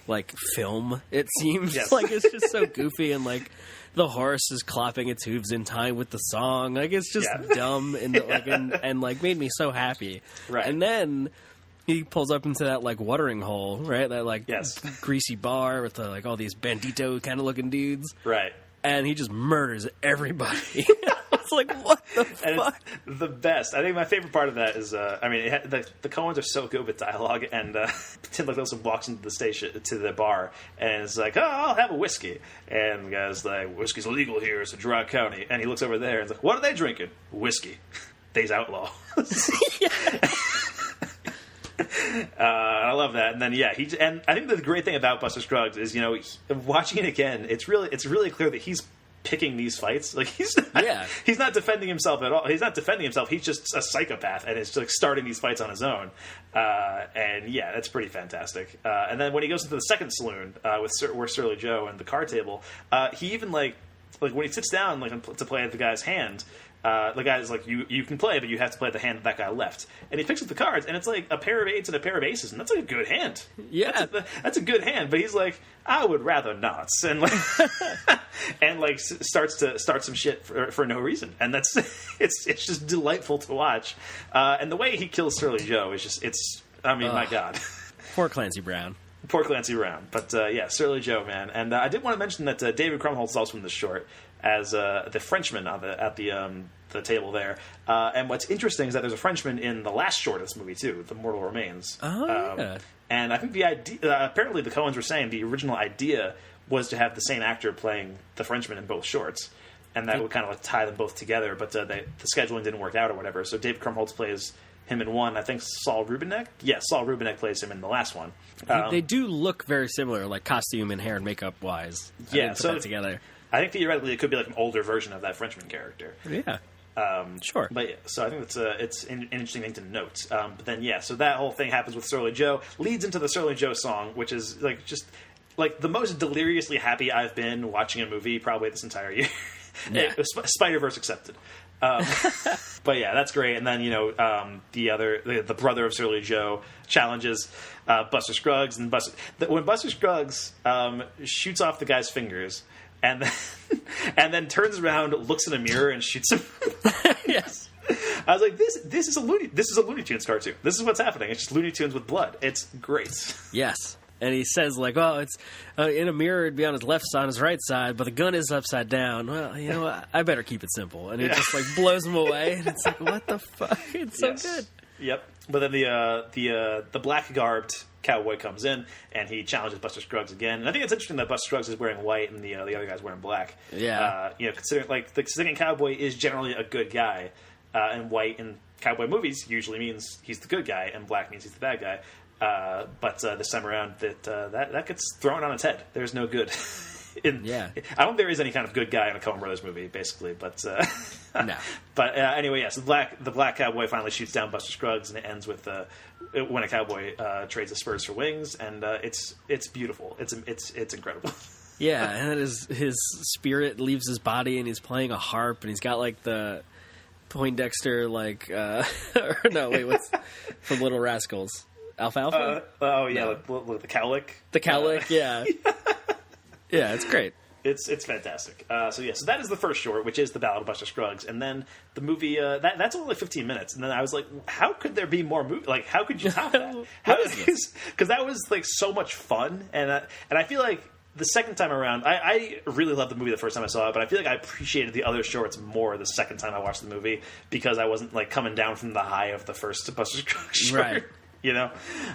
like film. It seems like it's just so goofy, and like the horse is clapping its hooves in time with the song. Like it's just dumb and like and like made me so happy. Right, and then he pulls up into that like watering hole, right? That like greasy bar with like all these bandito kind of looking dudes, right? And he just murders everybody. It's like, what the fuck? It's the best. I think my favorite part of that is, the Coens are so good with dialogue, and Tim Blake Nelson walks into to the bar, and is like, "Oh, I'll have a whiskey." And the guy's like, "Whiskey's illegal here. It's a dry county." And he looks over there and is like, "What are they drinking?" "Whiskey." "They's outlaw." I love that. And then and I think the great thing about Buster Scruggs is, watching it again, it's really clear that he's picking these fights. Like he's not defending himself at all. He's not defending himself. He's just a psychopath, and it's like starting these fights on his own. And yeah, that's pretty fantastic. And then when he goes into the second saloon where Surly Joe and the card table, he even like when he sits down to play the guy's hand. The guy's like, you can play, but you have to play the hand that guy left. And he picks up the cards, and it's like a pair of 8s and a pair of aces, and that's like a good hand. Yeah. That's a good hand, but he's like, I would rather not. And like, start some shit for no reason. And that's, it's just delightful to watch. And the way he kills Surly Joe is just, my God. Poor Clancy Brown. Poor Clancy Brown. But yeah, Surly Joe, man. And I did want to mention that David Krumholtz is also in the short as the Frenchman at the table there. And what's interesting is that there's a Frenchman in the last short of this movie, too, The Mortal Remains. Oh, yeah. And I think the idea, apparently the Coens were saying the original idea was to have the same actor playing the Frenchman in both shorts. And that would kind of like tie them both together, but the scheduling didn't work out or whatever. So David Krumholtz plays him in one. I think Saul Rubinek? Yeah, Saul Rubinek plays him in the last one. They do look very similar, like costume and hair and makeup wise. Yeah, so that together. I think theoretically it could be like an older version of that Frenchman character. Yeah. Sure. But yeah, so I think it's an interesting thing to note. But then, yeah, so that whole thing happens with Surly Joe, leads into the Surly Joe song, which is like just like the most deliriously happy I've been watching a movie probably this entire year. Yeah. Spider-Verse accepted. But yeah, that's great. And then, the brother of Surly Joe challenges Buster Scruggs, and when Buster Scruggs shoots off the guy's fingers and then turns around, looks in a mirror, and shoots him. Yes. I was like, this is a Looney Tunes cartoon. This is what's happening. It's just Looney Tunes with blood. It's great. Yes. And he says, like, oh, it's in a mirror, it'd be on his left side, on his right side, but the gun is upside down. Well, you know what? I better keep it simple. And it just, like, blows him away. And it's like, what the fuck? It's so good. Yep. But then the black-garbed cowboy comes in, and he challenges Buster Scruggs again. And I think it's interesting that Buster Scruggs is wearing white and the other guy's wearing black. Yeah. Considering, like, the singing cowboy is generally a good guy, and white in cowboy movies usually means he's the good guy, and black means he's the bad guy. But this time around, that gets thrown on its head. There's no good. I don't think there is any kind of good guy in a Coen Brothers movie, basically. But no. But anyway, so the black cowboy finally shoots down Buster Scruggs, and it ends with when a cowboy trades his spurs for wings, and it's beautiful. It's incredible. Yeah, and then his spirit leaves his body, and he's playing a harp, and he's got like the Poindexter what's from Little Rascals. Alfalfa? The cowlick. The cowlick, yeah. Yeah, it's great. It's fantastic. So that is the first short, which is The Ballad of Buster Scruggs. And then the movie, that's only like 15 minutes. And then I was like, how could there be more movie? Like, how could you top that? Because that was like so much fun. And I feel like the second time around, I really loved the movie the first time I saw it, but I feel like I appreciated the other shorts more the second time I watched the movie because I wasn't like coming down from the high of the first Buster Scruggs short. Right.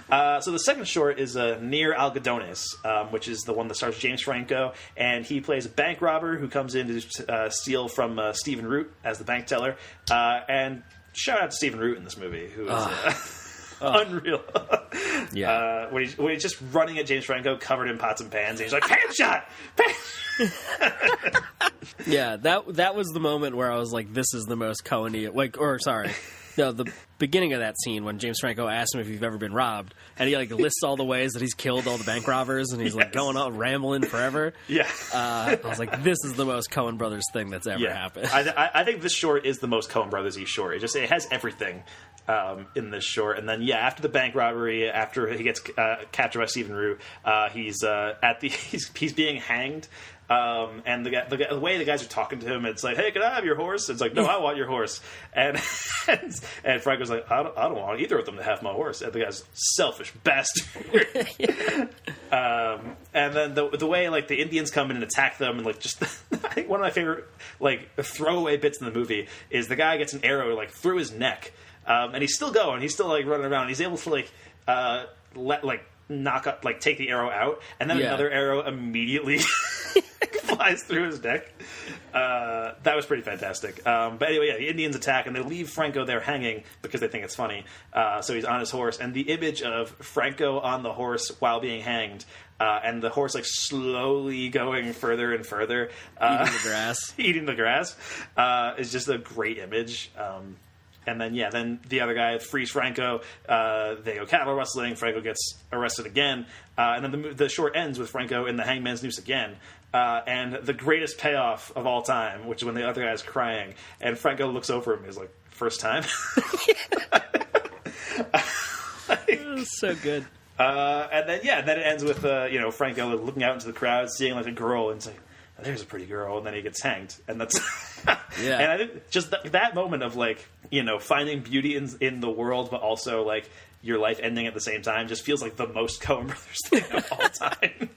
So the second short is Near Algodones, which is the one that stars James Franco, and he plays a bank robber who comes in to steal from Stephen Root as the bank teller. And shout out to Stephen Root in this movie, who is unreal. Yeah, when he's just running at James Franco, covered in pots and pans, and he's like, "Pan shot!" Yeah, that was the moment where I was like, "This is the most Coen-y." No, the beginning of that scene when James Franco asks him if you've ever been robbed, and he like lists all the ways that he's killed all the bank robbers, and he's like going on rambling forever. Yeah, I was like, this is the most Coen Brothers thing that's ever happened. I think this short is the most Coen Brothers-y short. It has everything in this short, and then after the bank robbery, after he gets captured by Stephen Root, he's being hanged. And the way the guys are talking to him, it's like, "Hey, can I have your horse?" It's like, "No, I want your horse." And Franco's like, "I don't want either of them to have my horse." And the guy's selfish bastard. And then the way like the Indians come in and attack them, and like just I think one of my favorite like throwaway bits in the movie is the guy gets an arrow like through his neck, and he's still going, he's still like running around, and he's able to knock up, like take the arrow out, and then another arrow immediately flies through his neck. That was pretty fantastic. But anyway, the Indians attack, and they leave Franco there hanging because they think it's funny. So he's on his horse, and the image of Franco on the horse while being hanged, and the horse like slowly going further and further, eating the grass, is just a great image. And then the other guy frees Franco. They go cattle rustling. Franco gets arrested again. And then the short ends with Franco in the hangman's noose again. And the greatest payoff of all time, which is when the other guy is crying, and Franco looks over him and is like, "First time?" It was so good. And then it ends with Franco looking out into the crowd, seeing like a girl, and saying, "There's a pretty girl," and then he gets hanged, and that's Yeah. And I think just that moment of, like, you know, finding beauty in the world, but also, like, your life ending at the same time just feels like the most Coen Brothers thing of all time.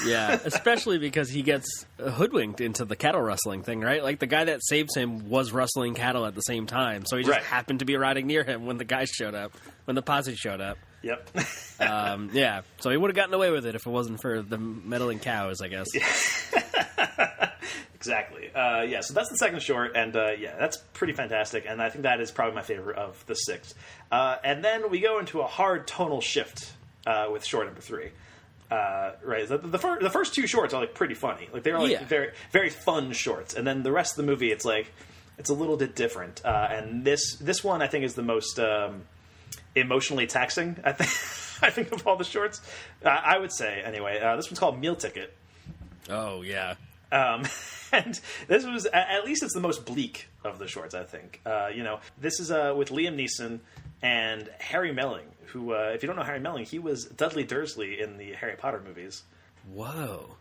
Yeah, especially because he gets hoodwinked into the cattle rustling thing, right? Like, the guy that saves him was rustling cattle at the same time, so he just happened to be riding near him when the guys showed up, when the posse showed up. Yep. Yeah, so he would have gotten away with it if it wasn't for the meddling cows, I guess. Exactly. Yeah, so that's the second short, and yeah, that's pretty fantastic, and I think that is probably my favorite of the 6. And then we go into a hard tonal shift with short number 3. Right, the first 2 shorts are, like, pretty funny. Like, they're, like, very, very fun shorts, and then the rest of the movie, it's, like, it's a little bit different. And this one, I think, is the most emotionally taxing, I think, of all the shorts. I would say, anyway. This one's called Meal Ticket. Oh, yeah. And this was, at least it's the most bleak of the shorts, I think. You know, this is with Liam Neeson and Harry Melling, who, if you don't know Harry Melling, he was Dudley Dursley in the Harry Potter movies. Whoa.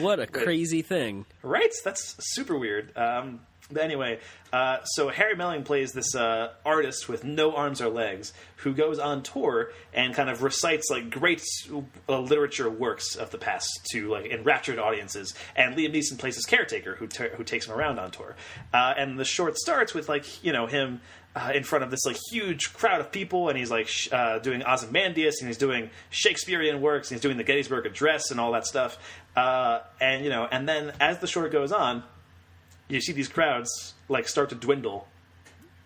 What a crazy thing. Right? That's super weird. But anyway, so Harry Melling plays this artist with no arms or legs who goes on tour and kind of recites, like, great literature works of the past to, like, enraptured audiences. And Liam Neeson plays his caretaker who takes him around on tour. And the short starts with, like, you know, him in front of this, like, huge crowd of people, and he's, like, doing Ozymandias, and he's doing Shakespearean works, and he's doing the Gettysburg Address and all that stuff. And, you know, and then as the short goes on, you see these crowds, like, start to dwindle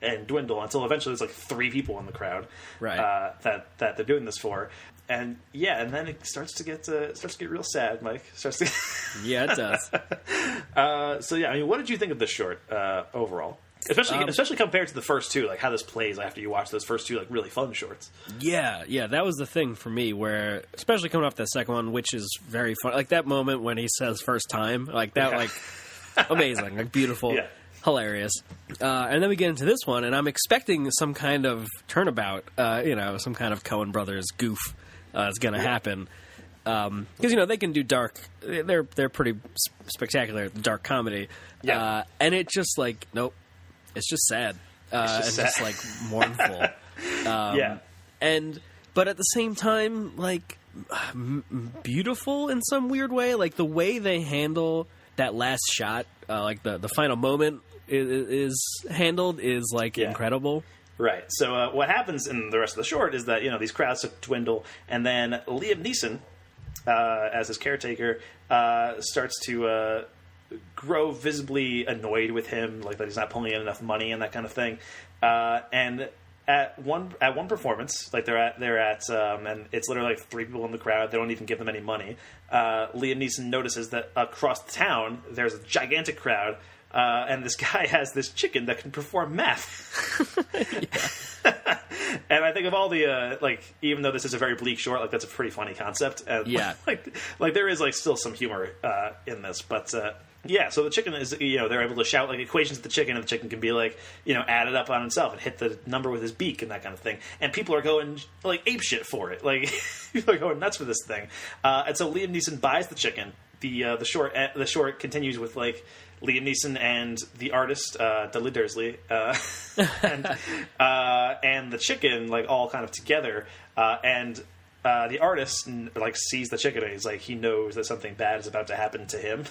and dwindle until eventually there's, like, 3 people in the crowd, right? That they're doing this for, and yeah, and then it starts to get real sad, Mike. Yeah, it does. So yeah, I mean, what did you think of this short overall? Especially compared to the first 2, like how this plays after you watch those first 2, like, really fun shorts. Yeah, that was the thing for me, where, especially coming off that second one, which is very fun. Like, that moment when he says "first time," like that, like. Amazing, like, beautiful, hilarious. And then we get into this one, and I'm expecting some kind of turnabout, you know, some kind of Coen Brothers goof is going to happen. Because, you know, they can do dark, they're pretty spectacular at the dark comedy. Yeah. And it just, like, nope, it's just sad. Just like, mournful. But at the same time, like, beautiful in some weird way. Like, the way they handle that last shot, like the final moment is handled is, like, incredible. Right. So what happens in the rest of the short is that, you know, these crowds dwindle, and then Liam Neeson, as his caretaker, starts to grow visibly annoyed with him, like that he's not pulling in enough money and that kind of thing. And at one performance, like they're at and it's literally like 3 people in the crowd. They don't even give them any money. Liam Neeson notices that across the town there's a gigantic crowd, and this guy has this chicken that can perform math. And I think of all the like, even though this is a very bleak short, like, that's a pretty funny concept. And, like there is, like, still some humor in this, but. Yeah, so the chicken is, you know, they're able to shout, like, equations at the chicken, and the chicken can be, like, you know, added up on itself and hit the number with his beak and that kind of thing. And people are going, like, apeshit for it. Like, people are going nuts for this thing. And so Liam Neeson buys the chicken. The short continues with, like, Liam Neeson and the artist, Dudley Dursley, and the chicken, like, all kind of together. And the artist, like, sees the chicken, and he's like, he knows that something bad is about to happen to him.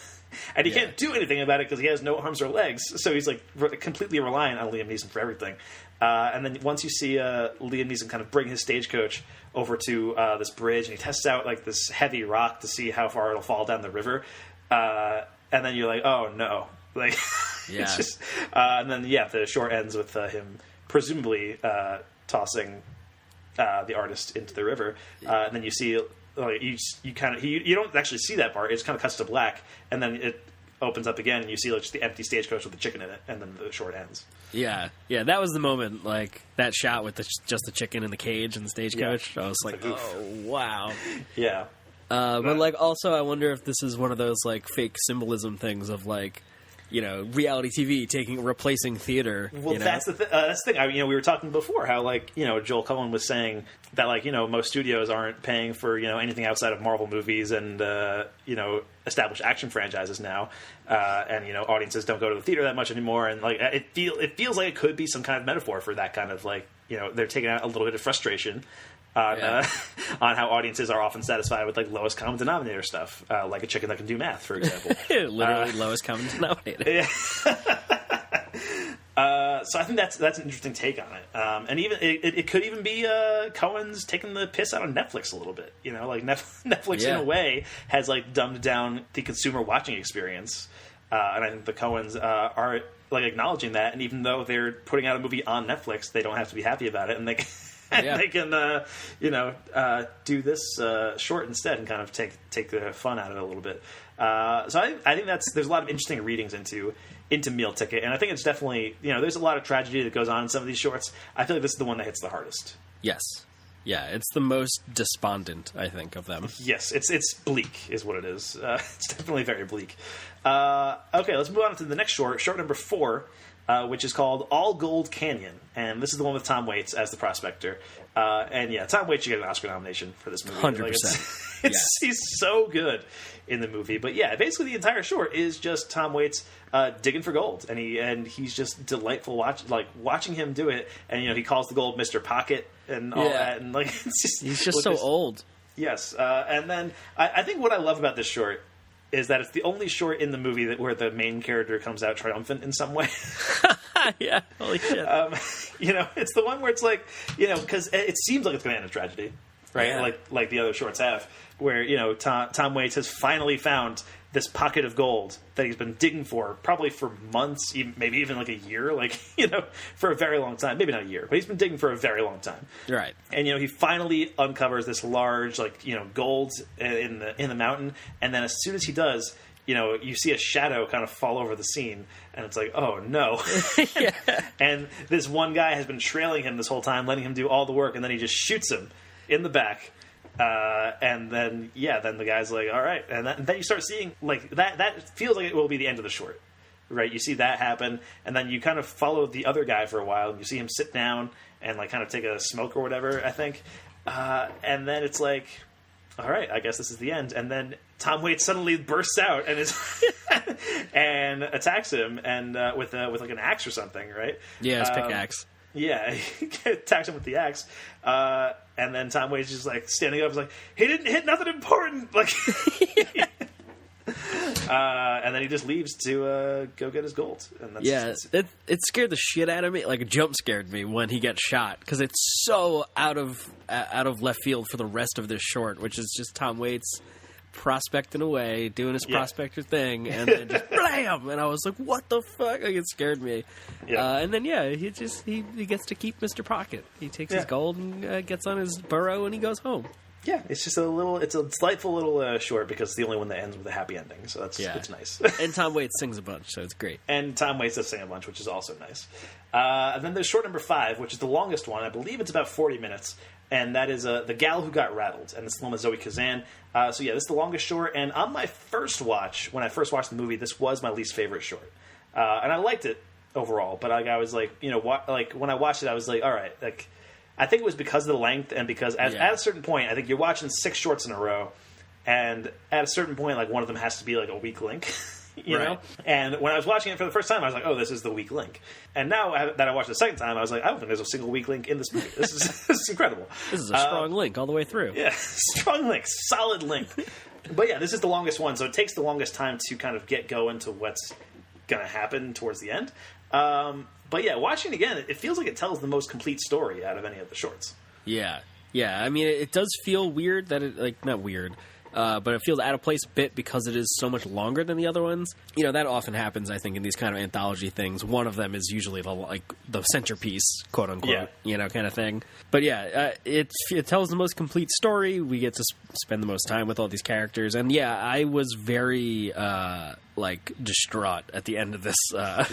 And he can't do anything about it because he has no arms or legs. So he's, like, completely reliant on Liam Neeson for everything. And then once you see Liam Neeson kind of bring his stagecoach over to this bridge, and he tests out, like, this heavy rock to see how far it'll fall down the river. And then you're like, oh, no. Like, it's just... and then, the short ends with him presumably tossing the artist into the river. And then you see... Like, you don't actually see that part. It just kind of cuts to black, and then it opens up again, and you see, like, just the empty stagecoach with the chicken in it, and then the short ends. Yeah, that was the moment, like, that shot with just the chicken in the cage and the stagecoach. I was like, oh, wow. Yeah. But, like, also, I wonder if this is one of those, like, fake symbolism things of, like, reality TV replacing theater. Well, that's the thing. We were talking before how Joel Cohen was saying that most studios aren't paying for anything outside of Marvel movies and established action franchises now, and audiences don't go to the theater that much anymore, and it feels like it could be some kind of metaphor for that kind of they're taking out a little bit of frustration on how audiences are often satisfied with lowest common denominator stuff, like a chicken that can do math, for example. Literally lowest common denominator. Yeah. So I think that's an interesting take on it, and even it could even be Cohen's taking the piss out of Netflix a little bit. Netflix in a way has dumbed down the consumer watching experience, and I think the Cohens are acknowledging that. And even though they're putting out a movie on Netflix, they don't have to be happy about it, and they they can do this short instead and kind of take the fun out of it a little bit. So I think there's a lot of interesting readings into Meal Ticket, and I think it's definitely there's a lot of tragedy that goes on in some of these shorts. I feel like this is the one that hits the hardest. Yes. Yeah, it's the most despondent, I think, of them. Yes, it's bleak is what it is. It's definitely very bleak. Okay, let's move on to the next short number 4, which is called All Gold Canyon, and this is the one with Tom Waits as the prospector. And yeah, Tom Waits should get an Oscar nomination for this movie. 100%. Yes. He's so good in the movie. But yeah, basically the entire short is just Tom Waits digging for gold, and he's just delightful watching him do it. And he calls the gold Mr. Pocket and all that, and he's just so old. Yes, and then I think what I love about this short is that it's the only short in the movie where the main character comes out triumphant in some way. Yeah, holy shit. It's the one where it's because it seems like it's going to end in tragedy, right? Yeah. Like the other shorts have, where Tom Waits has finally found this pocket of gold that he's been digging for probably for months, maybe even a year, for a very long time. Maybe not a year, but he's been digging for a very long time. Right. And he finally uncovers this large gold in the mountain, and then as soon as he does, you see a shadow kind of fall over the scene, and it's oh no. Yeah. And this one guy has been trailing him this whole time, letting him do all the work, and then he just shoots him in the back. And then the guy's all right. And then you start seeing that feels like it will be the end of the short, right? You see that happen, and then you kind of follow the other guy for a while, and you see him sit down and kind of take a smoke or whatever, I think. And then it's all right, I guess this is the end. And then Tom Waits suddenly bursts out and and attacks him and with an axe or something, right? Yeah, his pickaxe. Yeah, he attacks him with the axe. And then Tom Waits is standing up, is he didn't hit nothing important. And then he just leaves to go get his gold. And that's, it scared the shit out of me. It jump scared me when he gets shot, because it's so out of left field for the rest of this short, which is just Tom Waits prospecting away, doing his prospector thing, and then just blam! And I was like, what the fuck? It scared me. Yeah. And then he gets to keep Mr. Pocket. He takes his gold and gets on his burro, and he goes home. Yeah, it's just it's a delightful little short, because it's the only one that ends with a happy ending, so it's nice. And Tom Waits sings a bunch, so it's great. And Tom Waits does sing a bunch, which is also nice. And then there's short number 5, which is the longest one. I believe it's about 40 minutes, and that is The Gal Who Got Rattled, and it's the one with Zoe Kazan. This is the longest short, and on my first watch, when I first watched the movie, this was my least favorite short. And I liked it overall, but I was when I watched it, I was all right, I think it was because of the length, and because at a certain point, I think you're watching 6 shorts in a row, and at a certain point, one of them has to be a weak link, you know? And when I was watching it for the first time, I was oh, this is the weak link. And now that I watched it the second time, I was I don't think there's a single weak link in this movie. This is incredible. This is a strong link all the way through. Yeah, strong link, solid link. But yeah, this is the longest one, so it takes the longest time to kind of get going to what's going to happen towards the end. But yeah, watching it again, it feels like it tells the most complete story out of any of the shorts. Yeah. I mean, it does feel weird that it not weird, but it feels out of place a bit because it is so much longer than the other ones. That often happens, I think, in these kind of anthology things. One of them is usually the centerpiece, quote unquote, kind of thing. But yeah, it tells the most complete story. We get to spend the most time with all these characters, and yeah, I was very distraught at the end of this. At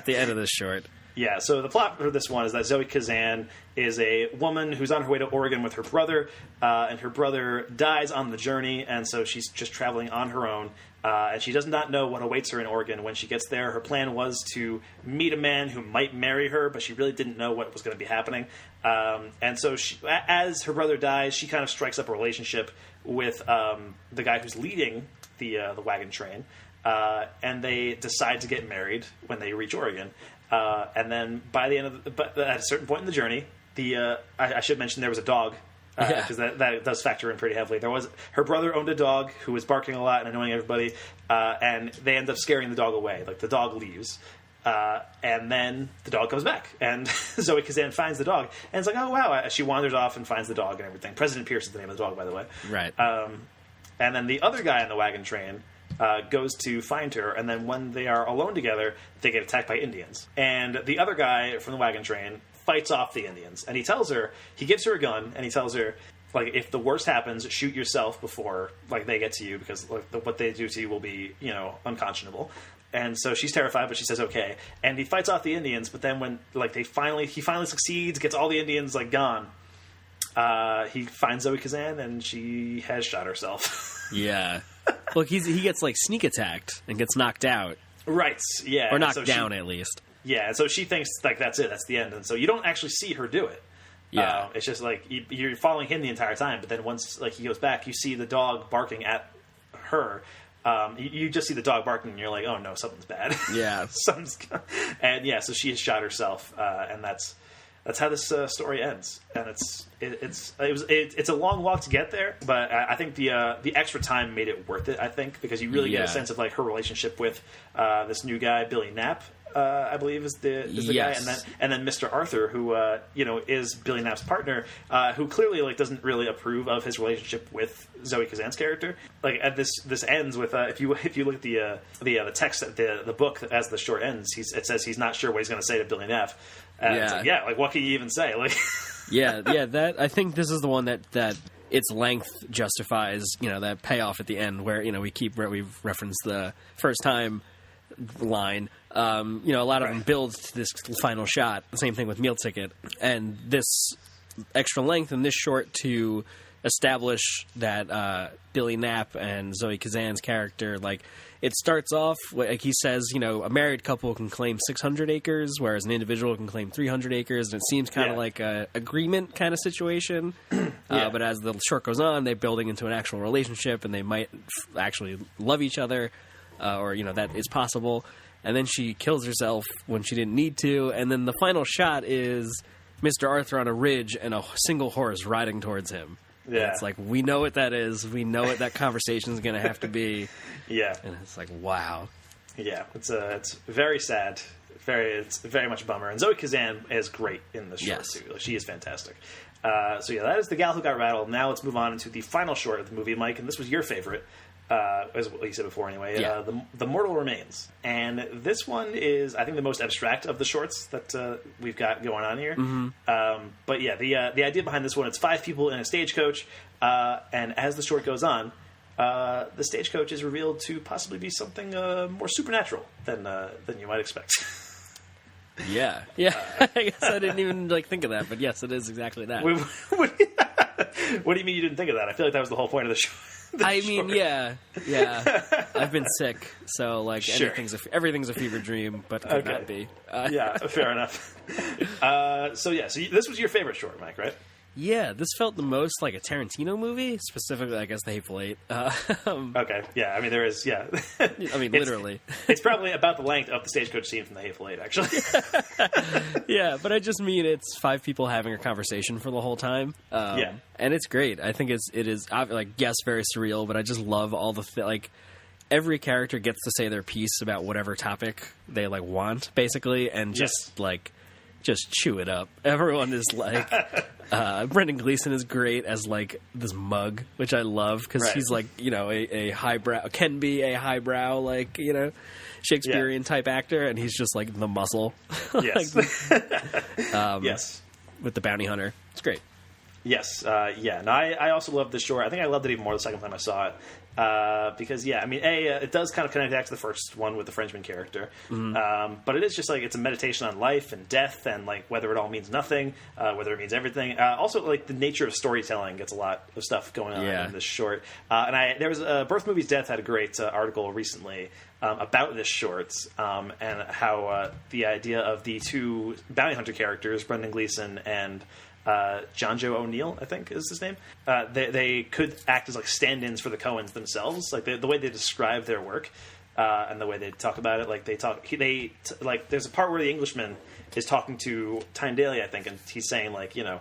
the end of this short. Yeah, so the plot for this one is that Zoe Kazan is a woman who's on her way to Oregon with her brother, and her brother dies on the journey, and so she's just traveling on her own And she does not know what awaits her in Oregon when she gets there. Her plan was to meet a man who might marry her, but she really didn't know what was going to be happening. And so as her brother dies, she kind of strikes up a relationship with the guy who's leading the wagon train. And they decide to get married when they reach Oregon. And then by the end of at a certain point in the journey, I should mention there was a dog. Because that does factor in pretty heavily. Her brother owned a dog who was barking a lot and annoying everybody, and they end up scaring the dog away. Like, the dog leaves, and then the dog comes back, and Zoe Kazan finds the dog, and it's like, oh wow! She wanders off and finds the dog and everything. President Pierce is the name of the dog, by the way. Right. And then the other guy on the wagon train goes to find her, and then when they are alone together, they get attacked by Indians. And the other guy from the wagon train fights off the Indians, and he gives her a gun, and he tells her, like, if the worst happens, shoot yourself before, like, they get to you, because like, what they do to you will be, unconscionable. And so she's terrified, but she says okay, and he fights off the Indians. But then when, like, he finally succeeds, gets all the Indians, like, gone, he finds Zoe Kazan, and she has shot herself. Yeah. Look, he gets, like, sneak attacked and gets knocked out. Right. Yeah. Or knocked down, at least. Yeah, and so she thinks, like, that's it, that's the end. And so you don't actually see her do it. Yeah. It's just, like, you're following him the entire time, but then once, like, he goes back, you see the dog barking at her. You just see the dog barking, and you're like, oh, no, something's bad. Yeah. And, yeah, so she has shot herself, and that's how this story ends. And it's a long walk to get there, but I think the extra time made it worth it, I think, because you really get a sense of, like, her relationship with this new guy, Billy Knapp, I believe is the guy, and then Mr. Arthur, who is Billy Knapp's partner, who clearly, like, doesn't really approve of his relationship with Zoe Kazan's character. Like, this ends with if you look at the text at the book as the short ends, it says he's not sure what he's going to say to Billy Knapp. It's like, like, what can you even say? Like, that I think this is the one that its length justifies, that payoff at the end where we've referenced the first time line. A lot of them build to this final shot. The same thing with Meal Ticket, and this extra length and this short to establish that Billy Knapp and Zoe Kazan's character, like, it starts off like he says, a married couple can claim 600 acres, whereas an individual can claim 300 acres, and it seems kind of like a agreement kind of situation. But as the short goes on, they're building into an actual relationship, and they might actually love each other, or that is possible. And then she kills herself when she didn't need to, and then the final shot is Mr. Arthur on a ridge and a single horse riding towards him. Yeah. And it's like, we know what that is. We know what that conversation is going to have to be. Yeah. And it's like, wow. Yeah, it's very sad. It's very much a bummer. And Zoe Kazan is great in this short, too. Like, she is fantastic. So that is The Gal Who Got Rattled. Now let's move on into the final short of the movie, Mike, and this was your favorite. As you said before anyway, the Mortal Remains. And this one is, I think, the most abstract of the shorts that we've got going on here. Mm-hmm. But yeah, the idea behind this one, it's 5 people in a stagecoach, and as the short goes on, the stagecoach is revealed to possibly be something more supernatural than you might expect. Yeah. I guess I didn't even think of that, but yes, it is exactly that. What do you mean you didn't think of that? I feel like that was the whole point of the show. Yeah. I've been sick, so everything's a fever dream, but could not be. Yeah, fair enough. So this was your favorite short, Mike, right? Yeah, this felt the most like a Tarantino movie, specifically, I guess, The Hateful Eight. Okay, yeah, I mean, there is, yeah. I mean, literally. It's probably about the length of the stagecoach scene from The Hateful Eight, actually. Yeah, but I just mean it's 5 people having a conversation for the whole time. And it's great. I think it is, yes, very surreal, but I just love all the, every character gets to say their piece about whatever topic they, want, basically, and just chew it up. Everyone is Brendan Gleeson is great as this mug, which I love because he's a highbrow, can be a highbrow Shakespearean type actor, and he's just the muscle. Yes. Yes. With the bounty hunter, it's great. Yes, yeah. And I also love this short. I think I loved it even more the second time I saw it. Because, yeah, I mean, it does kind of connect back to the first one with the Frenchman character. But it is just, like, it's a meditation on life and death and, like, whether it all means nothing, whether it means everything. Also, like, the nature of storytelling gets a lot of stuff going on in this short. There was Birth Movies Death had a great article recently about this short and how the idea of the two bounty hunter characters, Brendan Gleeson and John Joe O'Neill, I think is his name. They could act as like stand-ins for the Coens themselves, like the way they describe their work and the way they talk about it. Like like there's a part where the Englishman is talking to Tyne-Daly, I think, and he's saying like, you know,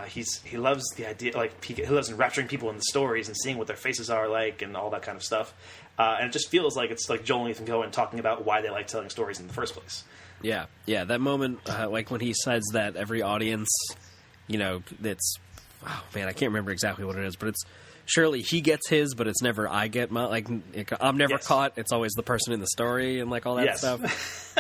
he loves the idea, like he loves enrapturing people in the stories and seeing what their faces are like and all that kind of stuff. And it just feels like it's like Joel and Ethan Coen talking about why they like telling stories in the first place. Yeah, that moment, like when he says that every audience, you know, it's, oh man, I can't remember exactly what it is, but it's surely he gets his, but it's never I get my, like, I'm never caught, it's always the person in the story and like all that stuff.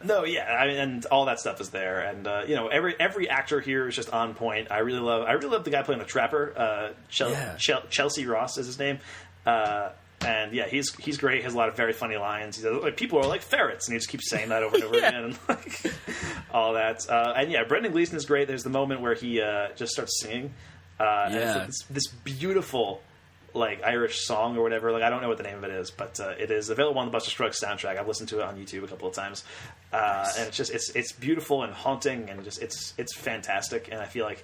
No, yeah, I mean, and all that stuff is there, and you know, every actor here is just on point. I really love the guy playing the trapper, Chelsea Ross is his name. And yeah, he's great. He has a lot of very funny lines. He's like, people are like ferrets, and he just keeps saying that over and over again, and like all that. And yeah, Brendan Gleeson is great. There's the moment where he just starts singing. And it's like this beautiful like Irish song or whatever. Like I don't know what the name of it is, but it is available on the Buster Scruggs soundtrack. I've listened to it on YouTube a couple of times, and it's just it's beautiful and haunting, and just it's fantastic. And I feel like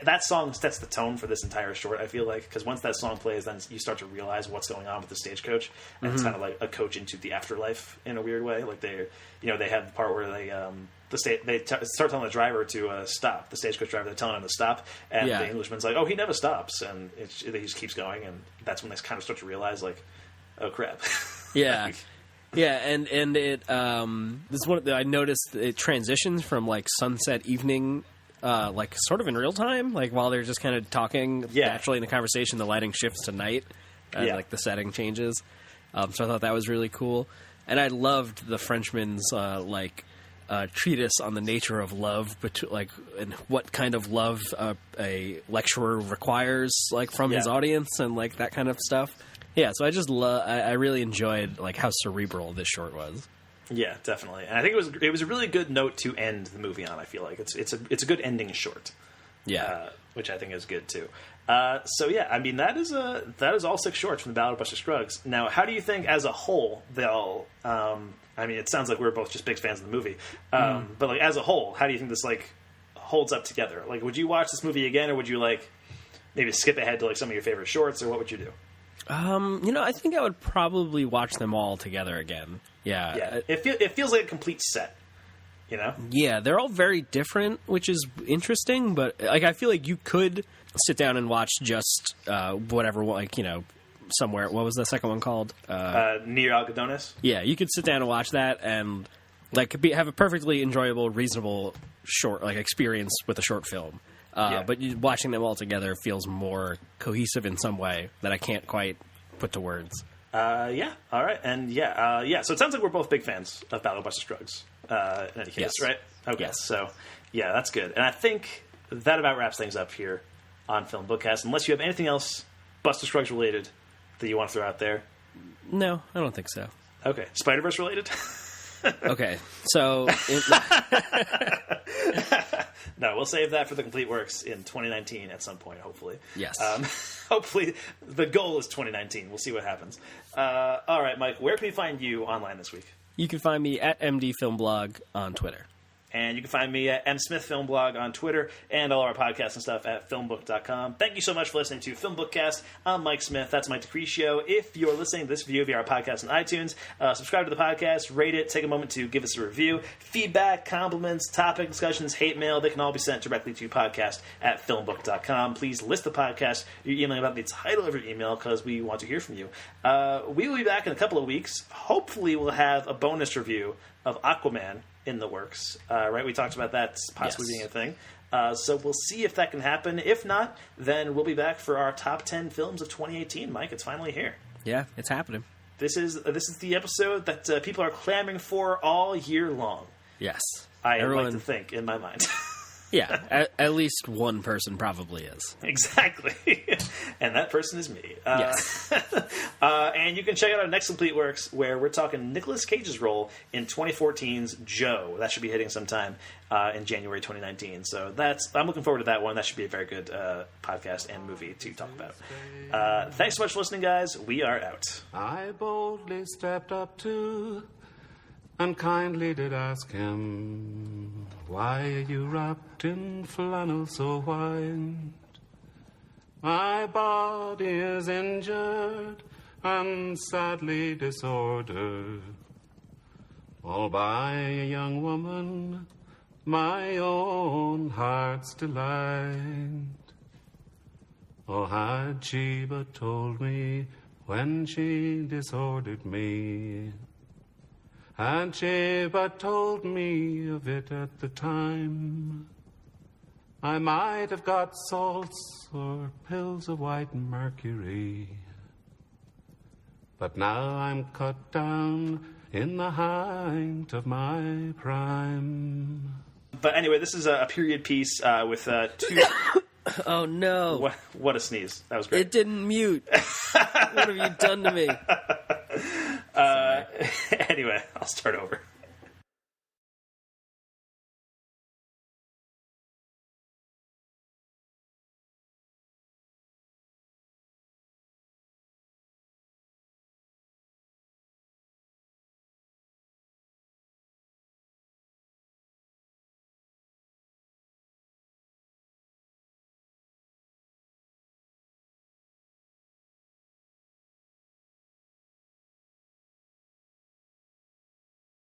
that song sets the tone for this entire short, I feel like, because once that song plays, then you start to realize what's going on with the stagecoach, and it's kind of like a coach into the afterlife in a weird way. Like they have the part where they start telling the driver to stop. The stagecoach driver, they're telling him to stop, and the Englishman's like, "Oh, he never stops," and he just keeps going, and that's when they kind of start to realize, like, "Oh crap." Yeah. Yeah, and it this is one I noticed. It transitions from like sunset evening. Like sort of in real time, like while they're just kind of talking naturally in the conversation, the lighting shifts to night, and like the setting changes. So I thought that was really cool, and I loved the Frenchman's treatise on the nature of love, and what kind of love a lecturer requires, like from his audience, and like that kind of stuff. Yeah, so I just I really enjoyed like how cerebral this short was. Yeah, definitely, and I think it was a really good note to end the movie on. I feel like it's a good ending short, which I think is good too. So yeah, I mean that is all 6 shorts from the Ballad of Buster Scruggs. Now, how do you think as a whole they'll? I mean, it sounds like we're both just big fans of the movie, but like as a whole, how do you think this like holds up together? Like, would you watch this movie again, or would you like maybe skip ahead to like some of your favorite shorts, or what would you do? I think I would probably watch them all together again. Yeah. It feels like a complete set, you know? Yeah, they're all very different, which is interesting, but like I feel like you could sit down and watch just whatever, like, you know, somewhere. What was the second one called? Near Algodones? Yeah, you could sit down and watch that and like have a perfectly enjoyable, reasonable short like experience with a short film. But watching them all together feels more cohesive in some way that I can't quite put to words. Yeah, all right. And so it sounds like we're both big fans of Ballad of Buster Scruggs in any case, right? Okay, yes. So, yeah, that's good. And I think that about wraps things up here on FilmBookCast, unless you have anything else Buster Scruggs related that you want to throw out there. No, I don't think so. Okay. Spider-Verse related? Okay, so... No, we'll save that for the complete works in 2019 at some point, hopefully. Yes. Hopefully, the goal is 2019. We'll see what happens. All right, Mike, where can we find you online this week? You can find me at MDFilmBlog on Twitter. And you can find me at MSmithFilmBlog on Twitter and all our podcasts and stuff at FilmBook.com. Thank you so much for listening to FilmBookCast. I'm Mike Smith. That's Mike Decretio. If you're listening to this video via our podcast on iTunes, subscribe to the podcast, rate it, take a moment to give us a review. Feedback, compliments, topic discussions, hate mail, they can all be sent directly to podcast at FilmBook.com. Please list the podcast you're emailing about the title of your email because we want to hear from you. We will be back in a couple of weeks. Hopefully we'll have a bonus review of Aquaman in the works, right? We talked about that possibly being a thing. So we'll see if that can happen. If not, then we'll be back for our top 10 films of 2018. Mike, it's finally here. Yeah, it's happening. This is the episode that people are clamoring for all year long. Yes. I like to think in my mind. Yeah, at least one person probably is. Exactly. And that person is me. Yes. And you can check out our next Complete Works, where we're talking Nicolas Cage's role in 2014's Joe. That should be hitting sometime in January 2019. So I'm looking forward to that one. That should be a very good podcast and movie to talk about. Thanks so much for listening, guys. We are out. I boldly stepped up to and kindly did ask him, why are you wrapped in flannel so white? My body is injured and sadly disordered, all by a young woman, my own heart's delight. Oh, had she but told me when she disordered me, had she but told me of it at the time, I might have got salts or pills of white mercury. But now I'm cut down in the height of my prime. But anyway, this is a period piece with two... Oh, no. What a sneeze. That was great. It didn't mute. What have you done to me? Anyway, I'll start over.